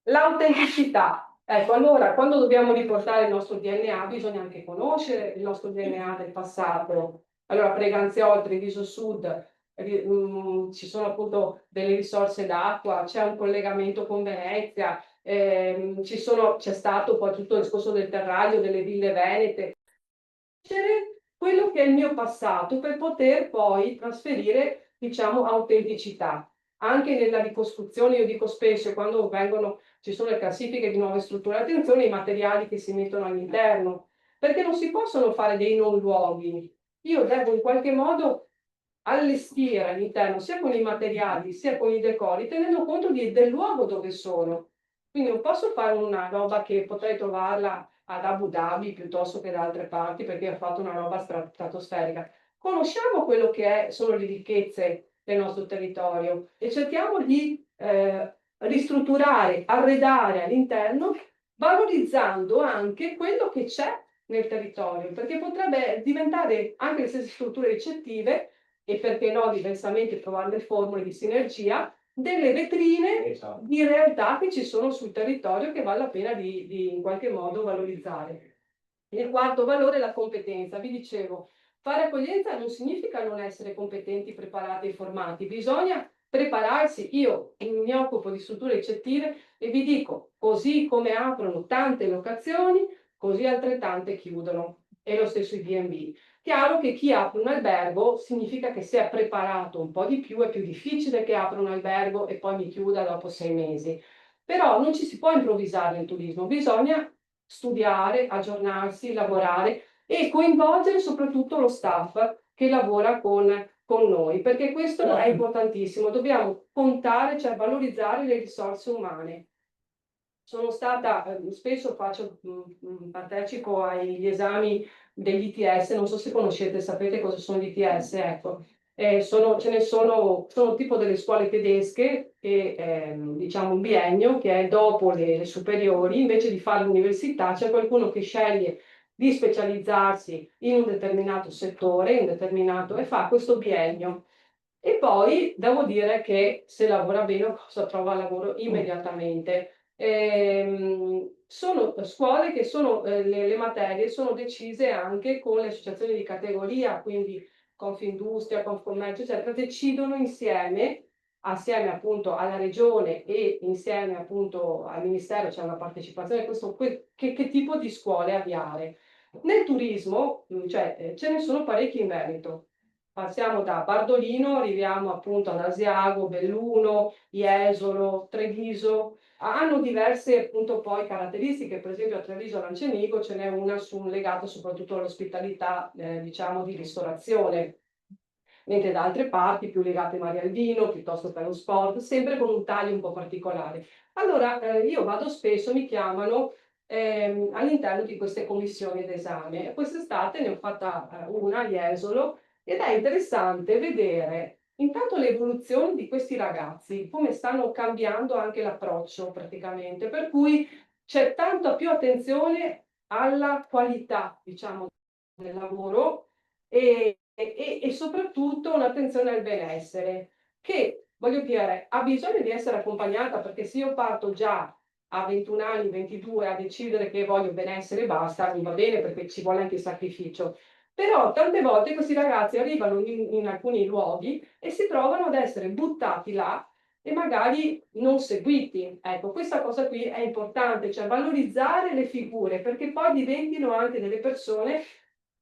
L'autenticità. Ecco, allora, quando dobbiamo riportare il nostro DNA, bisogna anche conoscere il nostro DNA del passato. Allora, Preganziò, Treviso Sud, ci sono appunto delle risorse d'acqua, c'è un collegamento con Venezia, c'è stato poi tutto il discorso del terrario, delle ville venete. Quello che è il mio passato per poter poi trasferire, diciamo, autenticità. Anche nella ricostruzione, io dico spesso, quando ci sono le classifiche di nuove strutture, attenzione ai materiali che si mettono all'interno, perché non si possono fare dei non luoghi. Io devo in qualche modo allestire all'interno, sia con i materiali, sia con i decori, tenendo conto del luogo dove sono. Quindi non posso fare una roba che potrei trovarla ad Abu Dhabi piuttosto che da altre parti, perché ho fatto una roba stratosferica. Conosciamo quello che sono le ricchezze del nostro territorio e cerchiamo di ristrutturare, arredare all'interno, valorizzando anche quello che c'è nel territorio, perché potrebbe diventare anche le stesse strutture ricettive e perché no, diversamente trovare le formule di sinergia, delle vetrine di realtà che ci sono sul territorio che vale la pena di in qualche modo valorizzare. Il quarto valore è la competenza. Vi dicevo, fare accoglienza non significa non essere competenti, preparati e formati, bisogna prepararsi. Io mi occupo di strutture ricettive e vi dico, così come aprono tante locazioni, così altrettante chiudono. E lo stesso i B&B. Chiaro che chi apre un albergo significa che si è preparato un po' di più, è più difficile che apra un albergo e poi mi chiuda dopo 6 mesi. Però non ci si può improvvisare nel turismo, bisogna studiare, aggiornarsi, lavorare e coinvolgere soprattutto lo staff che lavora con noi, perché questo è importantissimo. Dobbiamo contare, cioè valorizzare le risorse umane. Sono stata, spesso partecipo agli esami degli ITS, non so se conoscete, sapete cosa sono gli ITS, ecco. Sono tipo delle scuole tedesche, che diciamo un biennio, che è dopo le superiori, invece di fare l'università, c'è qualcuno che sceglie di specializzarsi in un determinato settore, e fa questo biennio. E poi devo dire che se lavora bene cosa trova lavoro immediatamente. Sono scuole che le materie sono decise anche con le associazioni di categoria, quindi Confindustria, Confcommercio, eccetera, decidono insieme, assieme appunto alla regione e insieme appunto al ministero, c'è una partecipazione, che tipo di scuole avviare. Nel turismo, ce ne sono parecchi in Veneto. Passiamo da Bardolino, arriviamo appunto ad Asiago, Belluno, Jesolo, Treviso, hanno diverse appunto poi caratteristiche, per esempio a Treviso Lancenico ce n'è una legata soprattutto all'ospitalità, diciamo di ristorazione, mentre da altre parti più legate magari al vino, piuttosto che allo sport, sempre con un taglio un po' particolare. Allora io vado spesso, mi chiamano all'interno di queste commissioni d'esame. Quest'estate ne ho fatta una a Jesolo ed è interessante vedere intanto l'evoluzione di questi ragazzi, come stanno cambiando anche l'approccio praticamente, per cui c'è tanta più attenzione alla qualità, diciamo, del lavoro e soprattutto un'attenzione al benessere, che voglio dire, ha bisogno di essere accompagnata perché se io parto già a 21 anni, 22 a decidere che voglio benessere e basta, mi va bene perché ci vuole anche sacrificio. Però tante volte questi ragazzi arrivano in alcuni luoghi e si trovano ad essere buttati là e magari non seguiti. Ecco, questa cosa qui è importante, cioè valorizzare le figure perché poi diventino anche delle persone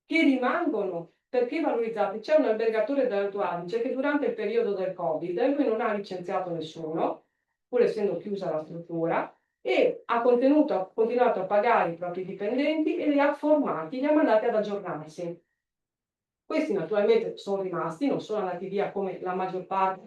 che rimangono. Perché valorizzate? C'è un albergatore dell'Alto Adige che durante il periodo del Covid lui non ha licenziato nessuno, pur essendo chiusa la struttura, e ha continuato a pagare i propri dipendenti e li ha formati, li ha mandati ad aggiornarsi. Questi naturalmente sono rimasti, non sono andati via come nella maggior parte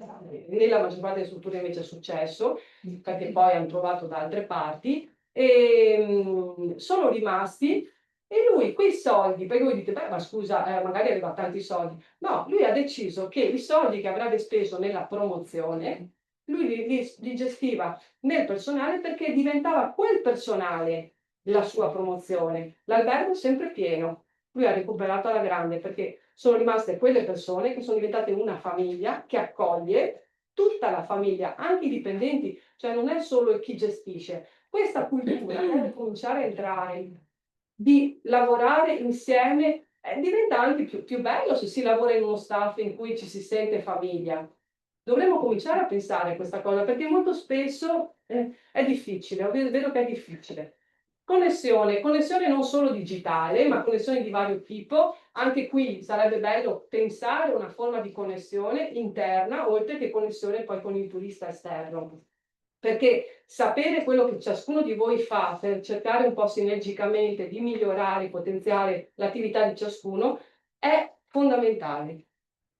delle strutture invece è successo, perché poi hanno trovato da altre parti, e sono rimasti e lui quei soldi, perché voi dite, beh, ma scusa, magari aveva tanti soldi. No, lui ha deciso che i soldi che avrebbe speso nella promozione, lui li gestiva nel personale perché diventava quel personale la sua promozione. L'albergo è sempre pieno. Lui ha recuperato alla grande perché sono rimaste quelle persone che sono diventate una famiglia che accoglie tutta la famiglia, anche i dipendenti, cioè non è solo chi gestisce. Questa cultura deve cominciare a entrare, di lavorare insieme, diventa anche più bello se si lavora in uno staff in cui ci si sente famiglia. Dovremmo cominciare a pensare a questa cosa, perché molto spesso è difficile, vedo che è difficile. Connessione non solo digitale, ma connessione di vario tipo. Anche qui sarebbe bello pensare una forma di connessione interna, oltre che connessione poi con il turista esterno. Perché sapere quello che ciascuno di voi fa per cercare un po' sinergicamente di migliorare, potenziare l'attività di ciascuno è fondamentale.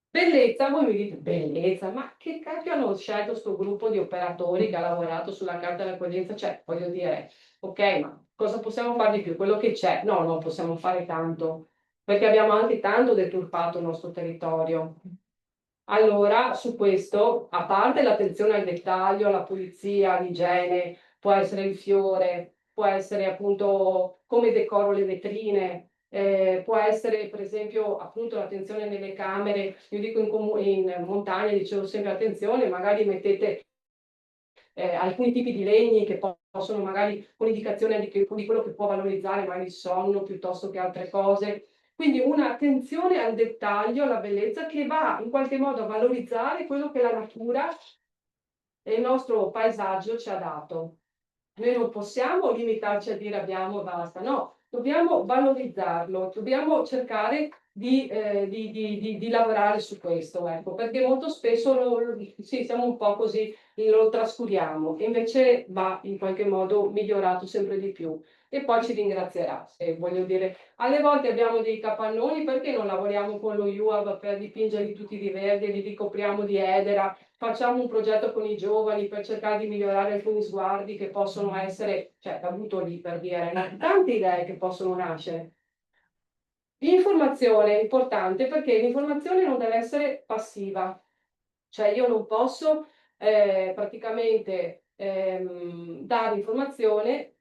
Bellezza, voi mi dite bellezza, ma che cacchio hanno scelto questo gruppo di operatori che ha lavorato sulla carta dell'accoglienza? Cioè, voglio dire, ok, ma cosa possiamo fare di più? Quello che c'è? No, non possiamo fare tanto, perché abbiamo anche tanto deturpato il nostro territorio. Allora, su questo, a parte l'attenzione al dettaglio, alla pulizia, all'igiene, può essere il fiore, può essere appunto come decoro le vetrine, può essere per esempio appunto l'attenzione nelle camere. Io dico in montagna, dicevo sempre attenzione, magari mettete alcuni tipi di legni che possono magari con indicazione di quello che può valorizzare magari il sonno piuttosto che altre cose. Quindi un'attenzione al dettaglio, alla bellezza che va in qualche modo a valorizzare quello che la natura e il nostro paesaggio ci ha dato. Noi non possiamo limitarci a dire abbiamo e basta, no, dobbiamo valorizzarlo, dobbiamo cercare di lavorare su questo, ecco, perché molto spesso sì, siamo un po' così, lo trascuriamo, e invece va in qualche modo migliorato sempre di più. E poi ci ringrazierà, se voglio dire, alle volte abbiamo dei capannoni, perché non lavoriamo con lo UAV per dipingerli tutti di verde, li ricopriamo di edera, facciamo un progetto con i giovani per cercare di migliorare alcuni sguardi che possono essere, cioè, da butto lì per dire, tante idee che possono nascere. L'informazione è importante perché l'informazione non deve essere passiva, cioè io non posso praticamente dare informazione.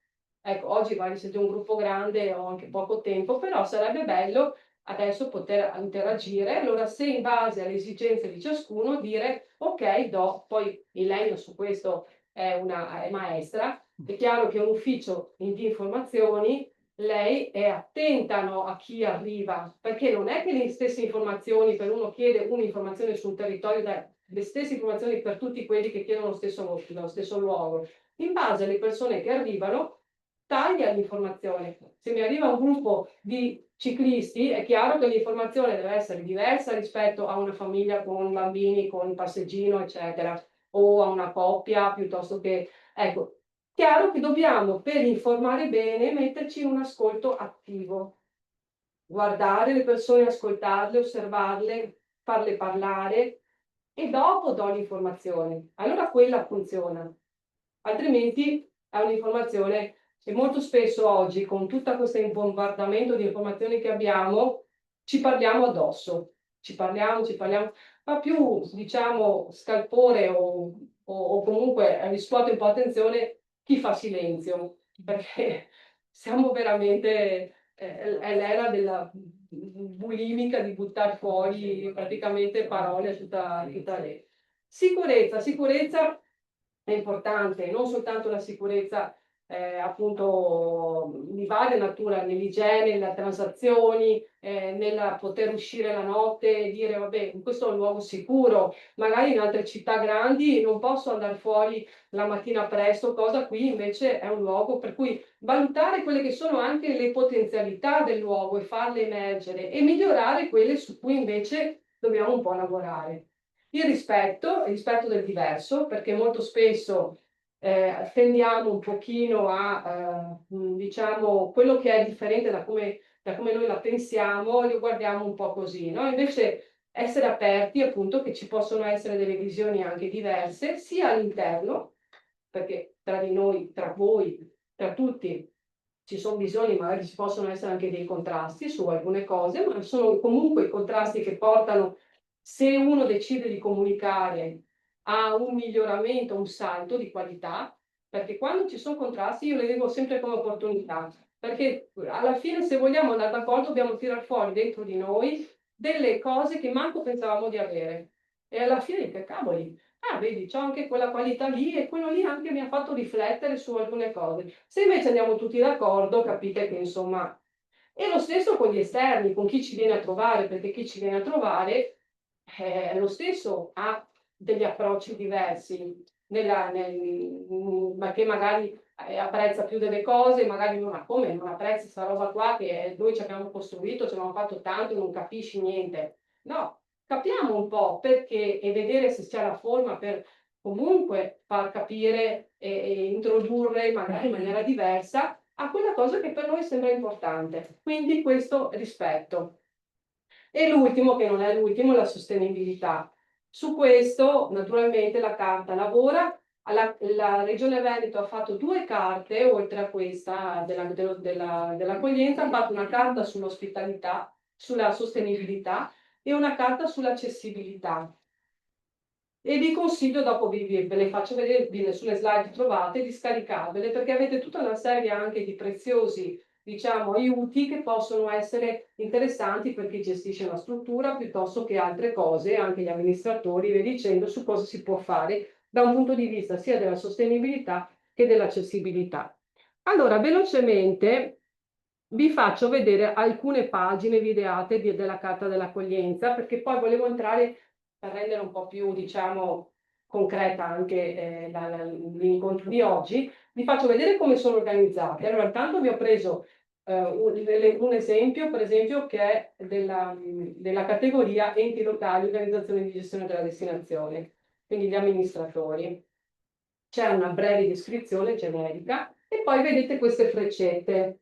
Ecco, oggi magari siete un gruppo grande, ho anche poco tempo, però sarebbe bello adesso poter interagire. Allora, se in base alle esigenze di ciascuno dire ok, poi Ilenia su questo è maestra, è chiaro che un ufficio di informazioni lei è attenta, no, a chi arriva, perché non è che le stesse informazioni per uno chiede un'informazione sul territorio, le stesse informazioni per tutti quelli che chiedono lo stesso luogo. In base alle persone che arrivano, taglia l'informazione. Se mi arriva un gruppo di ciclisti, è chiaro che l'informazione deve essere diversa rispetto a una famiglia con bambini, con passeggino, eccetera, o a una coppia piuttosto che... Ecco, chiaro che dobbiamo, per informare bene, metterci in un ascolto attivo, guardare le persone, ascoltarle, osservarle, farle parlare e dopo do l'informazione. Allora quella funziona, altrimenti è un'informazione e molto spesso oggi, con tutto questo bombardamento di informazioni che abbiamo, ci parliamo addosso, ci parliamo, ma più diciamo scalpore o comunque riscuote un po' attenzione chi fa silenzio, perché siamo veramente, è l'era della bulimica di buttare fuori praticamente parole tutta lì. Sicurezza è importante, non soltanto la sicurezza appunto di varia natura, nell'igiene, nelle transazioni, nel poter uscire la notte e dire vabbè, questo è un luogo sicuro, magari in altre città grandi non posso andare fuori la mattina presto, cosa qui invece è un luogo per cui valutare quelle che sono anche le potenzialità del luogo e farle emergere e migliorare quelle su cui invece dobbiamo un po' lavorare. Il rispetto del diverso, perché molto spesso tendiamo un pochino a, diciamo, quello che è differente da come noi la pensiamo, lo guardiamo un po' così, no? Invece essere aperti, appunto, che ci possono essere delle visioni anche diverse, sia all'interno, perché tra di noi, tra voi, tra tutti, ci sono visioni, magari ci possono essere anche dei contrasti su alcune cose, ma sono comunque i contrasti che portano, se uno decide di comunicare, a un miglioramento, un salto di qualità, perché quando ci sono contrasti io le vedo sempre come opportunità, perché alla fine se vogliamo andare d'accordo dobbiamo tirar fuori dentro di noi delle cose che manco pensavamo di avere. E alla fine che cavoli, ah, vedi, c'ho anche quella qualità lì e quello lì anche mi ha fatto riflettere su alcune cose. Se invece andiamo tutti d'accordo, capite che insomma... E lo stesso con gli esterni, con chi ci viene a trovare, perché chi ci viene a trovare lo stesso ha degli approcci diversi, ma che magari apprezza più delle cose, magari non ha come, non apprezza questa roba qua che noi ci abbiamo costruito, ci abbiamo fatto tanto, non capisci niente. No, capiamo un po' perché e vedere se c'è la forma per comunque far capire e introdurre magari in maniera diversa a quella cosa che per noi sembra importante. Quindi questo rispetto. E l'ultimo, che non è l'ultimo, è la sostenibilità. Su questo, naturalmente, la Carta lavora. La Regione Veneto ha fatto due carte, oltre a questa dell'accoglienza, ha fatto una carta sull'ospitalità, sulla sostenibilità e una carta sull'accessibilità. E vi consiglio, dopo ve le faccio vedere sulle slide trovate, di scaricarvele perché avete tutta una serie anche di preziosi, diciamo, aiuti che possono essere interessanti per chi gestisce una struttura piuttosto che altre cose, anche gli amministratori, vi dicendo su cosa si può fare da un punto di vista sia della sostenibilità che dell'accessibilità. Allora, velocemente vi faccio vedere alcune pagine videate della carta dell'accoglienza perché poi volevo entrare per rendere un po' più, diciamo, concreta anche l'incontro di oggi, vi faccio vedere come sono organizzate. Allora, intanto vi ho preso un esempio, per esempio, che è della categoria enti locali, organizzazione di gestione della destinazione, quindi gli amministratori. C'è una breve descrizione generica e poi vedete queste freccette.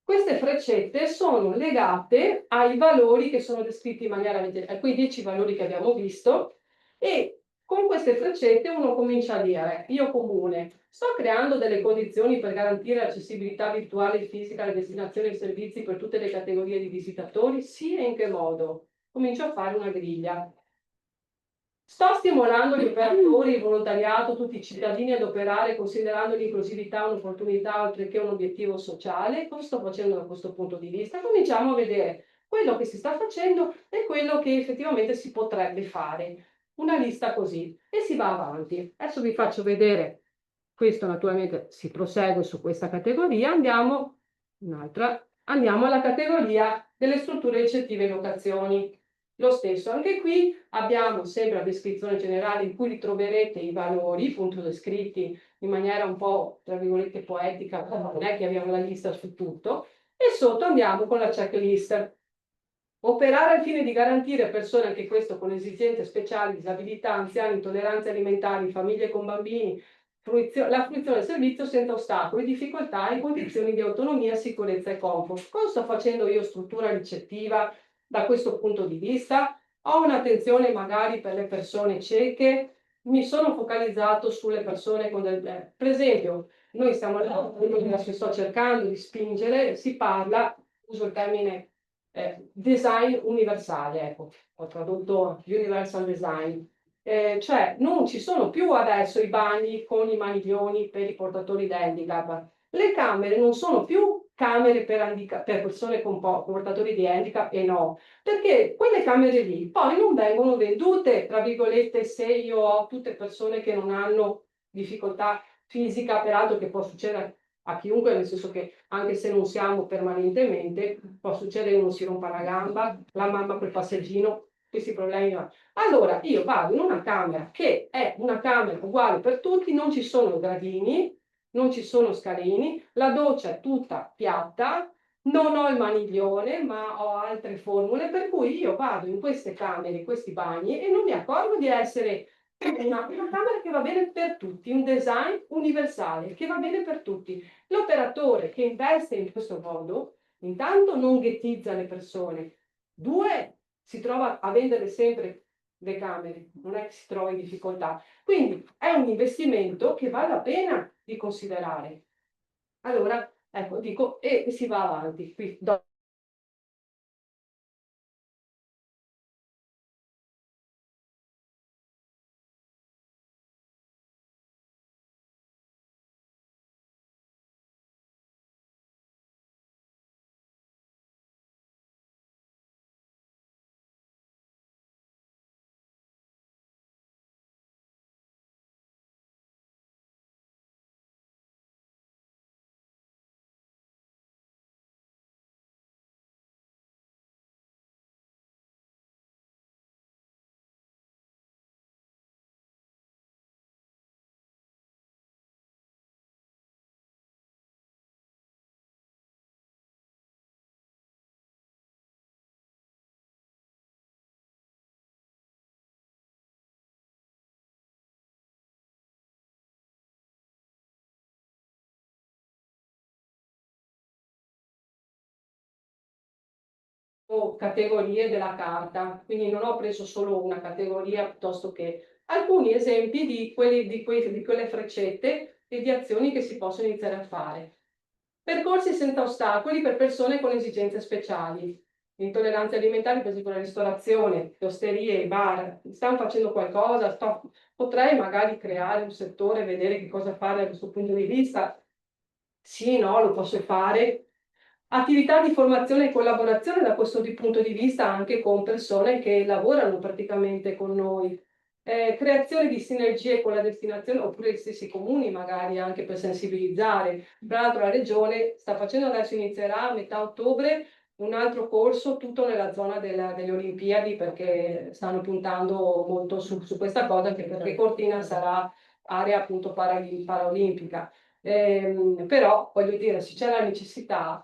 Queste freccette sono legate ai valori che sono descritti in maniera, a quei 10 valori che abbiamo visto, e con queste freccette uno comincia a dire, io comune, sto creando delle condizioni per garantire l'accessibilità virtuale e fisica alle destinazioni e ai servizi per tutte le categorie di visitatori? Sì, e in che modo? Comincio a fare una griglia. Sto stimolando gli operatori, il volontariato, tutti i cittadini ad operare considerando l'inclusività un'opportunità oltre che un obiettivo sociale. Cosa sto facendo da questo punto di vista? Cominciamo a vedere quello che si sta facendo e quello che effettivamente si potrebbe fare. Una lista così e si va avanti. Adesso vi faccio vedere, questo naturalmente si prosegue su questa categoria, andiamo alla categoria delle strutture ricettive e locazioni. Lo stesso, anche qui abbiamo sempre la descrizione generale in cui ritroverete i valori, appunto descritti in maniera un po', tra virgolette, poetica, non è che abbiamo la lista su tutto, e sotto andiamo con la checklist. Operare al fine di garantire a persone, anche questo con esigenze speciali, disabilità, anziani, intolleranze alimentari, famiglie con bambini, la fruizione del servizio senza ostacoli, difficoltà e condizioni di autonomia, sicurezza e comfort. Cosa sto facendo io, struttura ricettiva, da questo punto di vista? Ho un'attenzione magari per le persone cieche, mi sono focalizzato sulle persone con del... Per esempio, noi stiamo adesso sto cercando di spingere, si parla, uso il termine design universale, ecco, ho tradotto universal design. Cioè non ci sono più adesso i bagni con i maniglioni per i portatori di handicap. Le camere non sono più camere per persone con portatori di handicap e no, perché quelle camere lì poi non vengono vendute, tra virgolette, se io ho tutte persone che non hanno difficoltà fisica, peraltro che può succedere a chiunque, nel senso che anche se non siamo permanentemente, può succedere che uno si rompa la gamba, la mamma col passeggino, questi problemi. Allora io vado in una camera che è una camera uguale per tutti, non ci sono gradini, non ci sono scalini, la doccia è tutta piatta, non ho il maniglione, ma ho altre formule, per cui io vado in queste camere, in questi bagni e non mi accorgo di essere una camera che va bene per tutti, un design universale che va bene per tutti. L'operatore che investe in questo modo, intanto non ghettizza le persone, due, si trova a vendere sempre le camere, non è che si trova in difficoltà. Quindi è un investimento che vale la pena di considerare. Allora, ecco, dico, e si va avanti. Qui, categorie della carta, quindi non ho preso solo una categoria piuttosto che alcuni esempi di quelle freccette e di azioni che si possono iniziare a fare. Percorsi senza ostacoli per persone con esigenze speciali. Intolleranze alimentari, per esempio la ristorazione, le osterie, i bar, stanno facendo qualcosa, potrei magari creare un settore, vedere che cosa fare da questo punto di vista. Sì, no, lo posso fare. Attività di formazione e collaborazione da questo punto di vista anche con persone che lavorano praticamente con noi. Creazione di sinergie con la destinazione oppure gli stessi comuni magari anche per sensibilizzare. Tra l'altro la regione sta facendo adesso, inizierà a metà ottobre un altro corso tutto nella zona delle Olimpiadi perché stanno puntando molto su questa cosa anche perché Cortina sarà area appunto paraolimpica. Però voglio dire, se c'è la necessità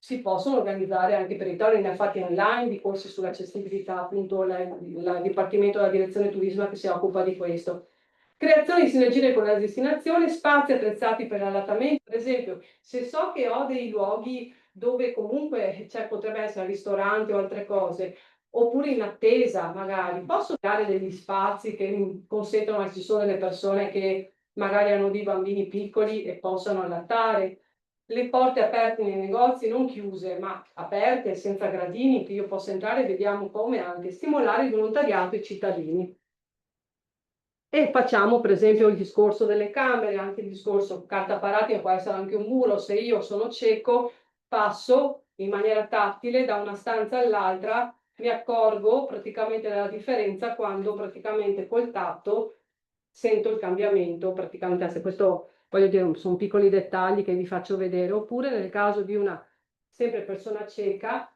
si possono organizzare anche territori, ne ha fatti online di corsi sull'accessibilità, appunto il Dipartimento della Direzione Turismo che si occupa di questo. Creazione di sinergie con la destinazione, spazi attrezzati per l'allattamento, per esempio, se so che ho dei luoghi dove comunque potrebbe essere un ristorante o altre cose, oppure in attesa magari, posso dare degli spazi che consentono che ci sono delle persone che magari hanno dei bambini piccoli e possano allattare, le porte aperte nei negozi, non chiuse, ma aperte, senza gradini, che io possa entrare, vediamo come anche stimolare il volontariato e i cittadini. E facciamo per esempio il discorso delle camere, anche il discorso carta paratina, può essere anche un muro, se io sono cieco, passo in maniera tattile da una stanza all'altra, mi accorgo praticamente della differenza quando praticamente col tatto sento il cambiamento, praticamente, se questo voglio dire, sono piccoli dettagli che vi faccio vedere, oppure nel caso di una sempre persona cieca,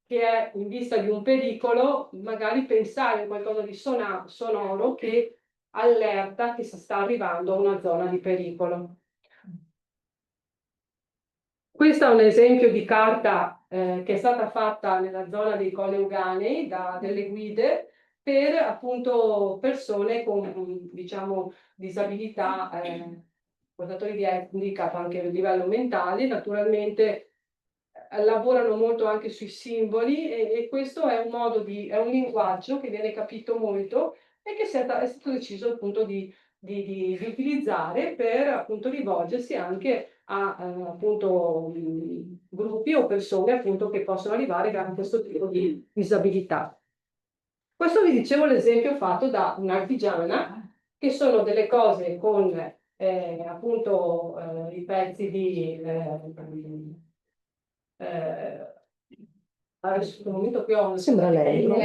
che è in vista di un pericolo, magari pensare a qualcosa di sonoro che allerta che si sta arrivando a una zona di pericolo. Questo è un esempio di carta che è stata fatta nella zona dei Colli Euganei da delle guide per appunto persone con diciamo disabilità, portatori di handicap anche a livello mentale, naturalmente lavorano molto anche sui simboli e questo è un modo è un linguaggio che viene capito molto e che è stato deciso appunto di utilizzare per appunto rivolgersi anche a appunto gruppi o persone appunto che possono arrivare che hanno questo tipo di disabilità. Questo vi dicevo l'esempio fatto da un'artigiana che sono delle cose con appunto i pezzi di eh, adesso in momento qui ho Sembra lei, no?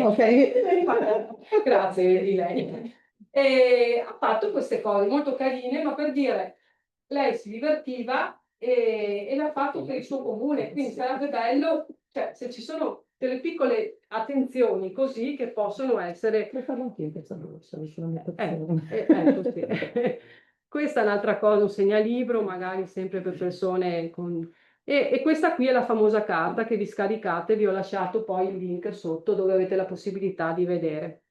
Ok. Grazie di lei. E ha fatto queste cose molto carine, ma per dire, lei si divertiva e l'ha fatto per il suo comune, quindi sarebbe bello, cioè, se ci sono delle piccole attenzioni così che possono essere. Le farò anche io questa borsa, vicino alla Ecco, sì. Questa è un'altra cosa, un segnalibro, magari sempre per persone con. E questa qui è la famosa carta che vi scaricate, vi ho lasciato poi il link sotto dove avete la possibilità di vedere.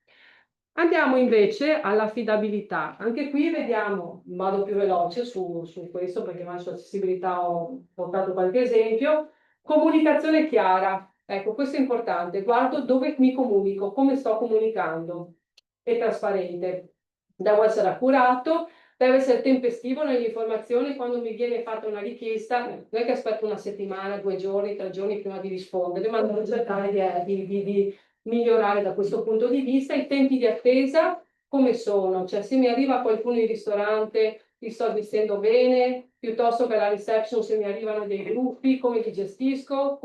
Andiamo invece all'affidabilità. Anche qui vediamo, vado più veloce su questo perché mai su accessibilità ho portato qualche esempio. Comunicazione chiara. Ecco, questo è importante. Guardo dove mi comunico, come sto comunicando. E trasparente. Devo essere accurato, deve essere tempestivo nelle informazioni quando mi viene fatta una richiesta. Non è che aspetto una settimana, 2 giorni, 3 giorni prima di rispondere, ma devo cercare di migliorare da questo punto di vista. I tempi di attesa come sono? Cioè se mi arriva qualcuno in ristorante, li sto gestendo bene, piuttosto che la reception se mi arrivano dei gruppi, come li gestisco,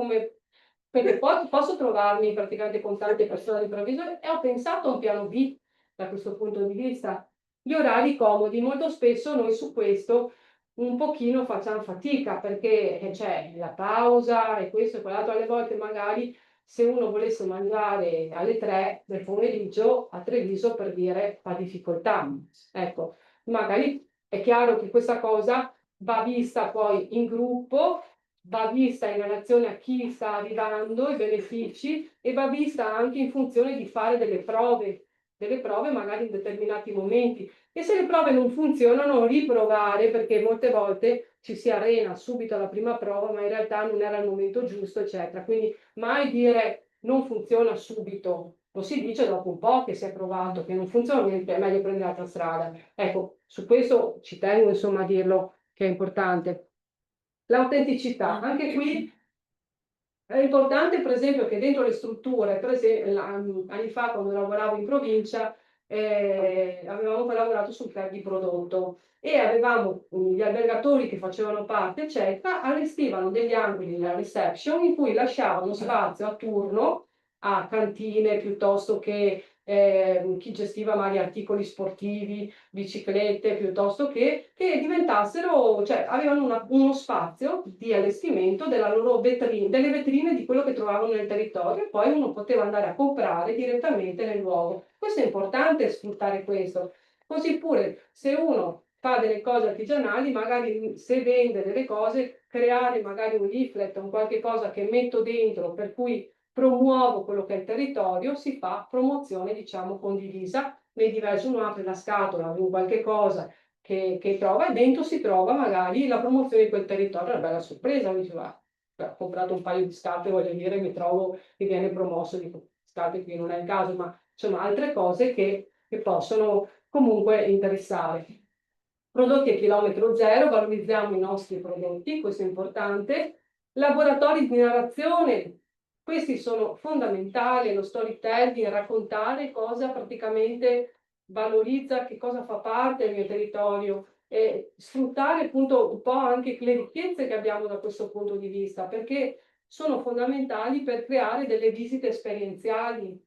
perché poi posso trovarmi praticamente con tante persone all'improvviso e ho pensato a un piano B da questo punto di vista. Gli orari comodi, molto spesso noi su questo un pochino facciamo fatica perché c'è la pausa e questo e quell'altro, alle volte magari se uno volesse mangiare alle 3 del pomeriggio a Treviso per dire fa difficoltà. Ecco, magari è chiaro che questa cosa va vista poi in gruppo, va vista in relazione a chi sta arrivando, i benefici e va vista anche in funzione di fare delle prove magari in determinati momenti. E se le prove non funzionano, riprovare, perché molte volte ci si arena subito alla prima prova, ma in realtà non era il momento giusto, eccetera. Quindi mai dire non funziona subito, lo si dice dopo un po' che si è provato, che non funziona, è meglio prendere l'altra strada. Ecco, su questo ci tengo insomma a dirlo che è importante. L'autenticità, anche qui è importante, per esempio, che dentro le strutture, per esempio, anni fa quando lavoravo in provincia, avevamo poi lavorato sul club di prodotto e avevamo gli albergatori che facevano parte, eccetera, allestivano degli angoli nella reception in cui lasciavano spazio a turno a cantine piuttosto che chi gestiva magari articoli sportivi, biciclette, piuttosto che diventassero, cioè avevano uno spazio di allestimento della loro vetrina, delle vetrine di quello che trovavano nel territorio e poi uno poteva andare a comprare direttamente nel luogo. Questo è importante sfruttare questo. Così pure se uno fa delle cose artigianali, magari se vende delle cose, creare magari un leaflet, un qualche cosa che metto dentro, per cui promuovo quello che è il territorio, si fa promozione, diciamo, condivisa, nei diversi, uno apre la scatola di qualche cosa che trova e dentro si trova magari la promozione di quel territorio, è una bella sorpresa, mi dice, ho comprato un paio di scarpe, voglio dire, mi trovo che viene promosso, dico, scarpe qui non è il caso, ma insomma altre cose che possono comunque interessare. Prodotti a chilometro zero, valorizziamo i nostri prodotti, questo è importante. Laboratori di narrazione, questi sono fondamentali, lo storytelling, raccontare cosa praticamente valorizza, che cosa fa parte del mio territorio, e sfruttare appunto un po' anche le ricchezze che abbiamo da questo punto di vista, perché sono fondamentali per creare delle visite esperienziali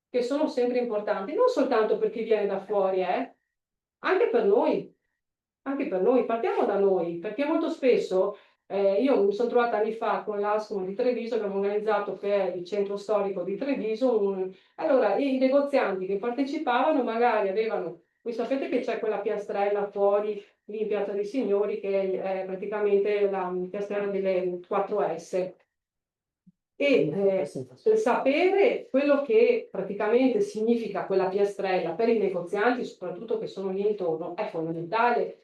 che sono sempre importanti, non soltanto per chi viene da fuori, anche per noi. Anche per noi, partiamo da noi, perché molto spesso io mi sono trovata anni fa con l'ASCOM di Treviso, abbiamo organizzato per il centro storico di Treviso, allora i negozianti che partecipavano magari avevano, voi sapete che c'è quella piastrella fuori lì in Piazza dei Signori che è praticamente la piastrella delle 4S e sapere quello che praticamente significa quella piastrella per i negozianti, soprattutto che sono lì intorno, è fondamentale.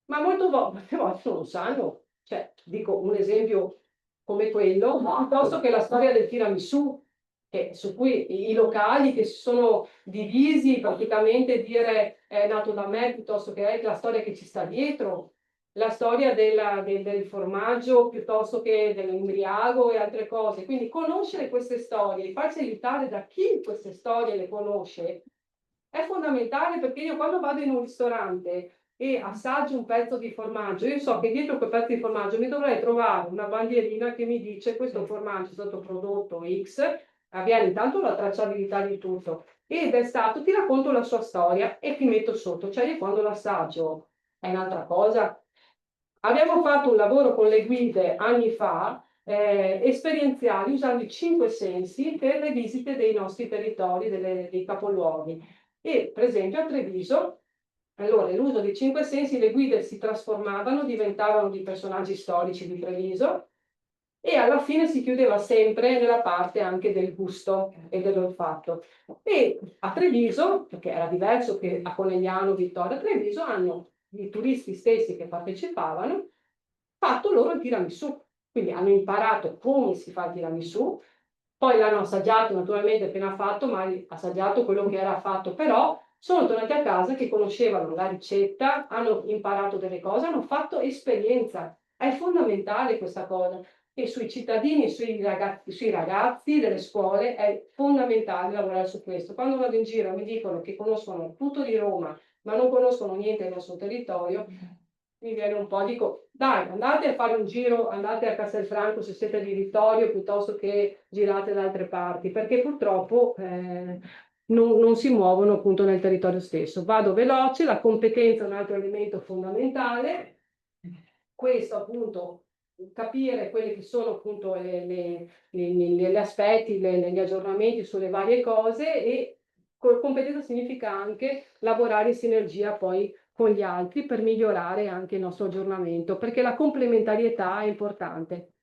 Ma molte volte non lo sanno. Cioè, dico un esempio come quello, piuttosto che la storia del tiramisù, su cui i locali che si sono divisi, praticamente dire è nato da me, piuttosto che è la storia che ci sta dietro, la storia del formaggio, piuttosto che dell'imbriago e altre cose. Quindi conoscere queste storie, farsi aiutare da chi queste storie le conosce, è fondamentale perché io quando vado in un ristorante e assaggio un pezzo di formaggio, io so che dietro quel pezzo di formaggio mi dovrei trovare una bandierina che mi dice questo formaggio è stato prodotto X, avviene intanto la tracciabilità di tutto ed è stato, ti racconto la sua storia e ti metto sotto, cioè io quando l'assaggio è un'altra cosa. Abbiamo fatto un lavoro con le guide anni fa, esperienziali, usando i 5 sensi per le visite dei nostri territori, dei capoluoghi. E per esempio a Treviso, allora l'uso dei 5 sensi, le guide si trasformavano, diventavano di personaggi storici di Treviso e alla fine si chiudeva sempre nella parte anche del gusto e dell'olfatto. E a Treviso, perché era diverso che a Conegliano, Vittoria, a Treviso hanno i turisti stessi che partecipavano fatto loro il tiramisù. Quindi hanno imparato come si fa il tiramisù, poi l'hanno assaggiato naturalmente appena fatto, ma hanno assaggiato quello che era fatto, però sono tornati a casa che conoscevano la ricetta, hanno imparato delle cose, hanno fatto esperienza. È fondamentale questa cosa. E sui cittadini, sui ragazzi delle scuole è fondamentale lavorare su questo. Quando vado in giro mi dicono che conoscono tutto di Roma, ma non conoscono niente del nostro territorio, mi viene un po', dico, dai, andate a fare un giro, andate a Castelfranco se siete di Vittorio, piuttosto che girate da altre parti, perché purtroppo non si muovono appunto nel territorio stesso. Vado veloce, la competenza è un altro elemento fondamentale, questo appunto capire quelli che sono appunto gli aspetti, gli aggiornamenti sulle varie cose e competenza significa anche lavorare in sinergia poi con gli altri per migliorare anche il nostro aggiornamento, perché la complementarietà è importante.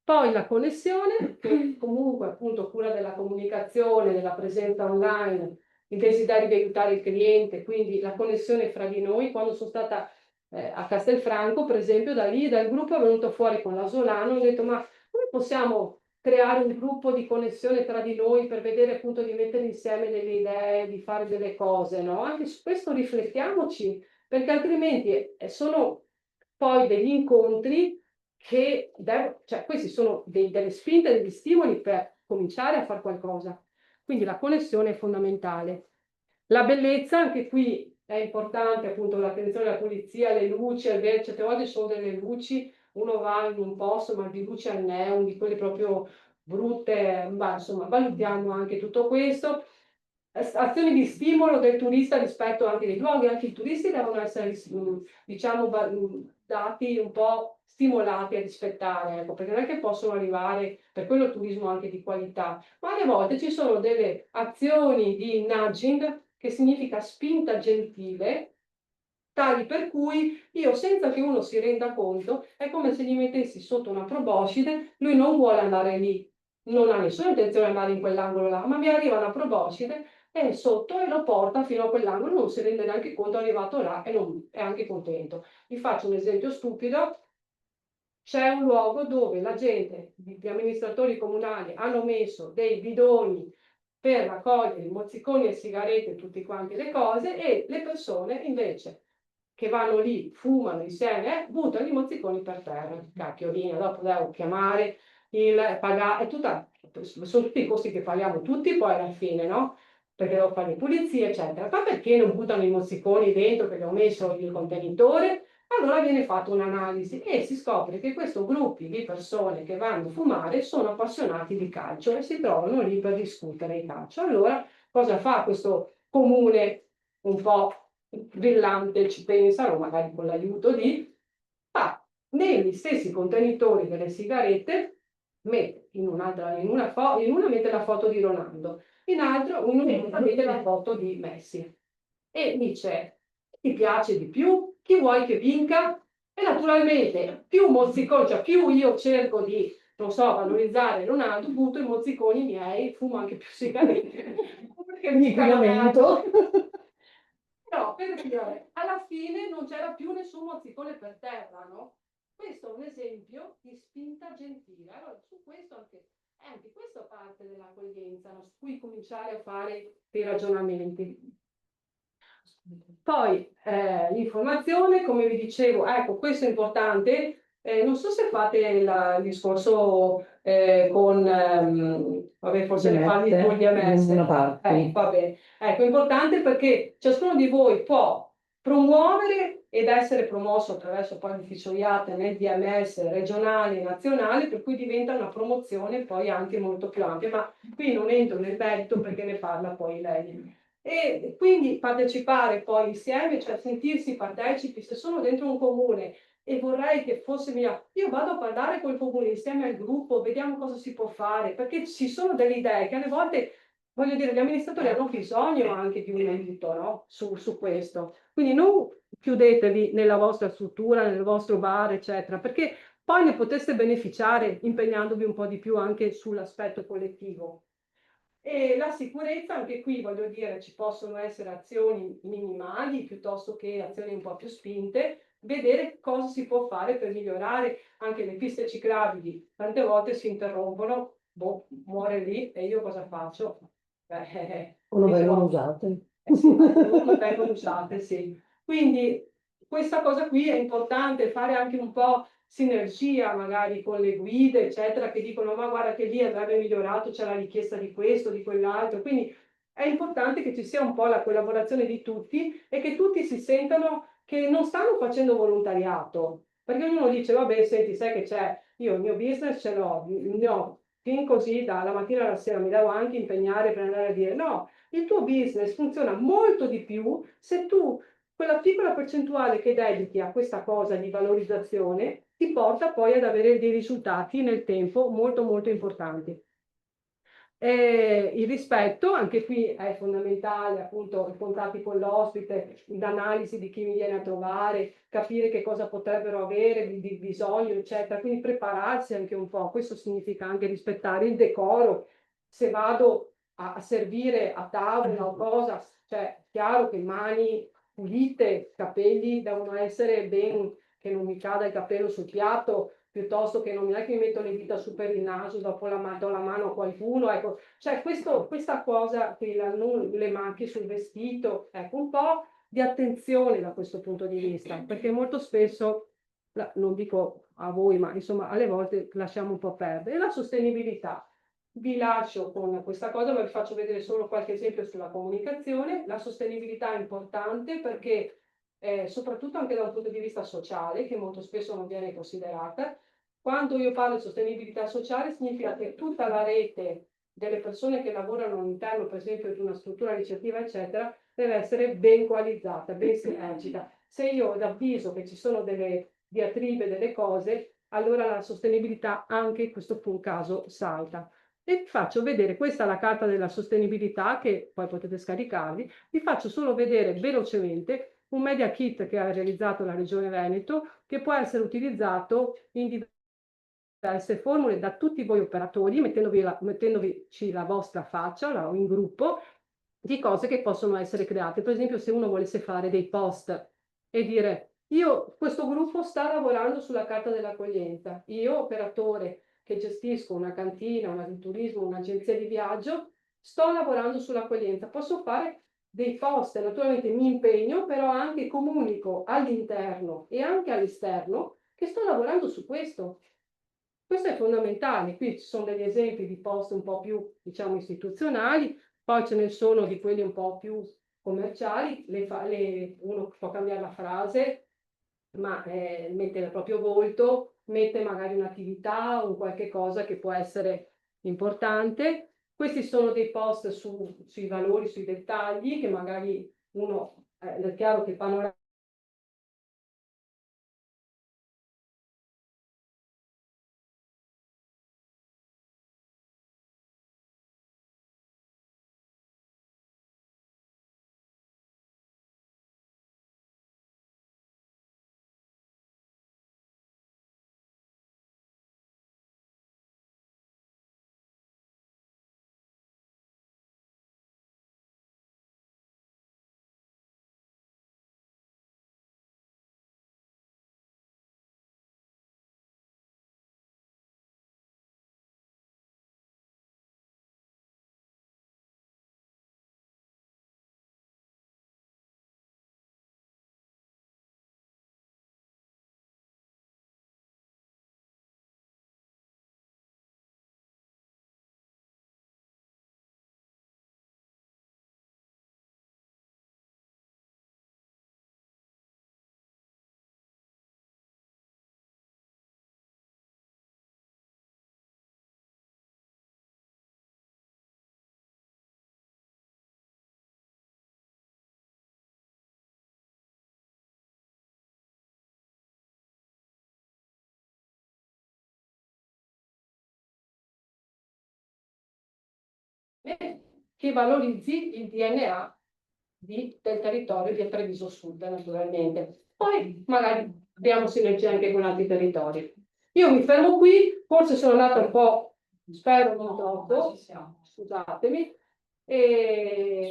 Poi la connessione, che comunque appunto cura della comunicazione, della presenza online, il desiderio di aiutare il cliente, quindi la connessione fra di noi. Quando sono stata a Castelfranco, per esempio, da lì, dal gruppo è venuto fuori con la Solano, ho detto, ma come possiamo creare un gruppo di connessione tra di noi per vedere appunto di mettere insieme delle idee, di fare delle cose, no? Anche su questo riflettiamoci, perché altrimenti sono poi degli incontri che cioè questi sono delle spinte, degli stimoli per cominciare a fare qualcosa. Quindi la connessione è fondamentale. La bellezza, anche qui è importante, appunto, l'attenzione alla pulizia, le luci, certe volte sono delle luci, uno va in un posto, ma di luci al neon, di quelle proprio brutte, ma insomma, valutiamo anche tutto questo. Azioni di stimolo del turista rispetto anche dei luoghi, anche i turisti devono essere, diciamo, dati un po' stimolati a rispettare, ecco, perché non è che possono arrivare, per quello il turismo anche di qualità, ma alle volte ci sono delle azioni di nudging, che significa spinta gentile, tali per cui io, senza che uno si renda conto, è come se gli mettessi sotto una proboscide, lui non vuole andare lì, non ha nessuna intenzione di andare in quell'angolo là, ma mi arriva una proboscide è sotto e lo porta fino a quell'angolo, non si rende neanche conto, è arrivato là e non, è anche contento. Vi faccio un esempio stupido. C'è un luogo dove la gente, gli amministratori comunali hanno messo dei bidoni per raccogliere i mozziconi e sigarette e tutte quante le cose, e le persone invece che vanno lì, fumano insieme, buttano i mozziconi per terra. Cacchiolina, dopo devo chiamare il pagare, sono tutti i costi che paghiamo tutti poi alla fine, no? Perché devo fare le pulizie, eccetera. Ma perché non buttano i mozziconi dentro perché ho messo il contenitore? Allora viene fatta un'analisi e si scopre che questi gruppi di persone che vanno a fumare sono appassionati di calcio e si trovano lì per discutere di calcio. Allora, cosa fa questo comune un po' brillante, ci pensano, magari con l'aiuto di, fa negli stessi contenitori delle sigarette, mette in una mette la foto di Ronaldo, in un'altra mette la foto di Messi e dice ti piace di più, chi vuoi che vinca? E naturalmente più mozziconi, cioè più io cerco di, non so, valorizzare Ronaldo, butto i mozziconi miei, fumo anche più sigarette, perché mica Inquinamento. però per dire, alla fine non c'era più nessun mozzicone per terra, no? Questo è un esempio di spinta gentile. Allora, su questo anche questa parte dell'accoglienza, no? Su cui cominciare a fare dei ragionamenti. Poi l'informazione, come vi dicevo, ecco, questo è importante. Non so se fate il discorso con, vabbè, forse ne parli con gli MS. Una parte. Vabbè. Ecco, è importante perché ciascuno di voi può promuovere ed essere promosso attraverso poi l'ufficio IAT nel DMS regionale e nazionale, per cui diventa una promozione poi anche molto più ampia. Ma qui non entro nel merito perché ne parla poi lei. E quindi partecipare poi insieme, cioè sentirsi partecipi, se sono dentro un comune e vorrei che fosse mia, io vado a parlare col comune insieme al gruppo, vediamo cosa si può fare, perché ci sono delle idee che alle volte, voglio dire, gli amministratori hanno bisogno anche di un aiuto, no? Su questo. Quindi non chiudetevi nella vostra struttura, nel vostro bar, eccetera, perché poi ne potreste beneficiare impegnandovi un po' di più anche sull'aspetto collettivo. E la sicurezza, anche qui voglio dire, ci possono essere azioni minimali piuttosto che azioni un po' più spinte, vedere cosa si può fare per migliorare anche le piste ciclabili. Tante volte si interrompono, boh, muore lì e io cosa faccio? O non vengono usate. Sì, non vengono usate, sì. Quindi questa cosa qui è importante, fare anche un po' sinergia magari con le guide, eccetera, che dicono ma guarda che lì andrebbe migliorato, c'è la richiesta di questo, di quell'altro. Quindi è importante che ci sia un po' la collaborazione di tutti e che tutti si sentano che non stanno facendo volontariato. Perché ognuno dice, vabbè, senti, sai che c'è, io il mio business ce l'ho, fin così dalla mattina alla sera mi devo anche impegnare per andare a dire no, il tuo business funziona molto di più se tu quella piccola percentuale che dedichi a questa cosa di valorizzazione ti porta poi ad avere dei risultati nel tempo molto molto importanti. Il rispetto, anche qui è fondamentale, appunto, i contatti con l'ospite, l'analisi di chi mi viene a trovare, capire che cosa potrebbero avere di bisogno, eccetera. Quindi prepararsi anche un po'. Questo significa anche rispettare il decoro. Se vado a servire a tavola o cosa, cioè chiaro che mani pulite, capelli devono essere ben, che non mi cada il capello sul piatto, piuttosto che non è che mi metto le dita su per il naso, dopo do la mano a qualcuno, ecco, cioè questa cosa che non le manchi sul vestito, ecco, un po' di attenzione da questo punto di vista, perché molto spesso, non dico a voi, ma insomma alle volte lasciamo un po' perdere. E la sostenibilità. Vi lascio con questa cosa, ma vi faccio vedere solo qualche esempio sulla comunicazione. La sostenibilità è importante perché, soprattutto anche da un punto di vista sociale, che molto spesso non viene considerata, quando io parlo di sostenibilità sociale significa che tutta la rete delle persone che lavorano all'interno, per esempio, di una struttura ricettiva, eccetera, deve essere ben coalizzata, ben sinergica. Se io avviso che ci sono delle diatribe, delle cose, allora la sostenibilità anche in questo caso salta. E vi faccio vedere, questa è la carta della sostenibilità che poi potete scaricarvi, vi faccio solo vedere velocemente un media kit che ha realizzato la Regione Veneto che può essere utilizzato in diverse formule da tutti voi operatori, mettendovici la vostra faccia o in gruppo di cose che possono essere create. Per esempio, se uno volesse fare dei post e dire questo gruppo sta lavorando sulla carta dell'accoglienza, io operatore che gestisco una cantina, un agriturismo, un'agenzia di viaggio, sto lavorando sull'accoglienza, posso fare dei post, naturalmente mi impegno, però anche comunico all'interno e anche all'esterno che sto lavorando su questo. Questo è fondamentale, qui ci sono degli esempi di post un po' più, diciamo, istituzionali, poi ce ne sono di quelli un po' più commerciali, uno può cambiare la frase, ma mette il proprio volto, mette magari un'attività o qualche cosa che può essere importante. Questi sono dei post sui valori, sui dettagli, che magari uno, è chiaro che fanno che valorizzi il DNA del territorio di Treviso Sud, naturalmente. Poi magari abbiamo sinergie anche con altri territori. Io mi fermo qui, forse sono andata un po', spero non troppo, scusatemi.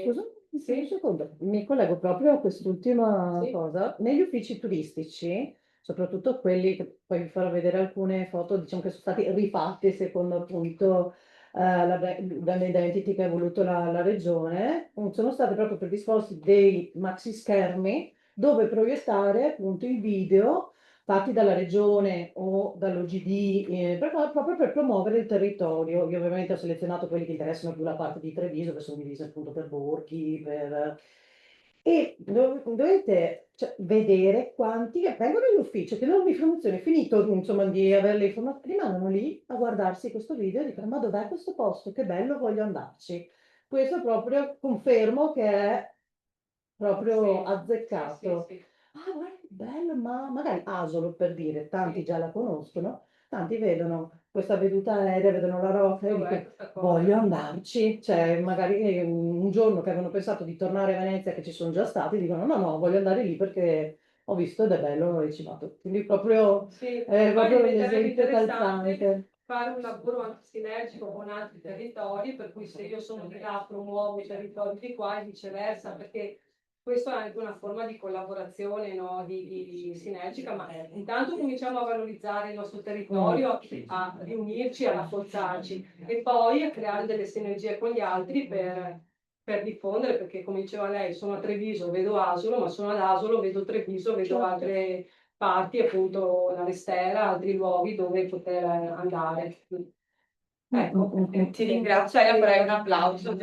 Scusa, Sì. un secondo, mi collego proprio a quest'ultima Sì. cosa. Negli uffici turistici, soprattutto quelli che poi vi farò vedere alcune foto, diciamo che sono stati rifatti secondo appunto la brand identity che ha voluto la regione, sono stati proprio predisposti dei maxi schermi dove proiettare appunto i video fatti dalla regione o dall'OGD, proprio per promuovere il territorio. Io ovviamente ho selezionato quelli che interessano più la parte di Treviso, che sono divise appunto per borghi, e dovete cioè, vedere quanti che vengono in ufficio, che l'informazione è finito, insomma, di avere le informazioni, rimangono lì a guardarsi questo video e dicono, ma dov'è questo posto? Che bello, voglio andarci. Questo proprio confermo che è proprio Sì, azzeccato. sì. Ah, guarda che bello, ma magari Asolo per dire, tanti Sì. già la conoscono, tanti vedono questa veduta aerea, vedono la roccia e Dov'è dicono questa cosa? voglio andarci, cioè magari un giorno che avevano pensato di tornare a Venezia, che ci sono già stati, dicono no, no, voglio andare lì perché ho visto ed è bello e ci vado. Quindi proprio, Sì, è poi proprio diventerebbe l'esempio interessante calzante. fare un lavoro anche sinergico con altri territori, per cui se io sono di là promuovo i territori di qua e viceversa, perché questo è anche una forma di collaborazione, no? di sinergica, ma intanto cominciamo a valorizzare il nostro territorio, a riunirci, a rafforzarci e poi a creare delle sinergie con gli altri per diffondere, perché come diceva lei, sono a Treviso, vedo Asolo, ma sono ad Asolo, vedo Treviso, vedo altre parti, appunto la Restera, altri luoghi dove poter andare. Ecco, Ti ringrazio e farei un applauso.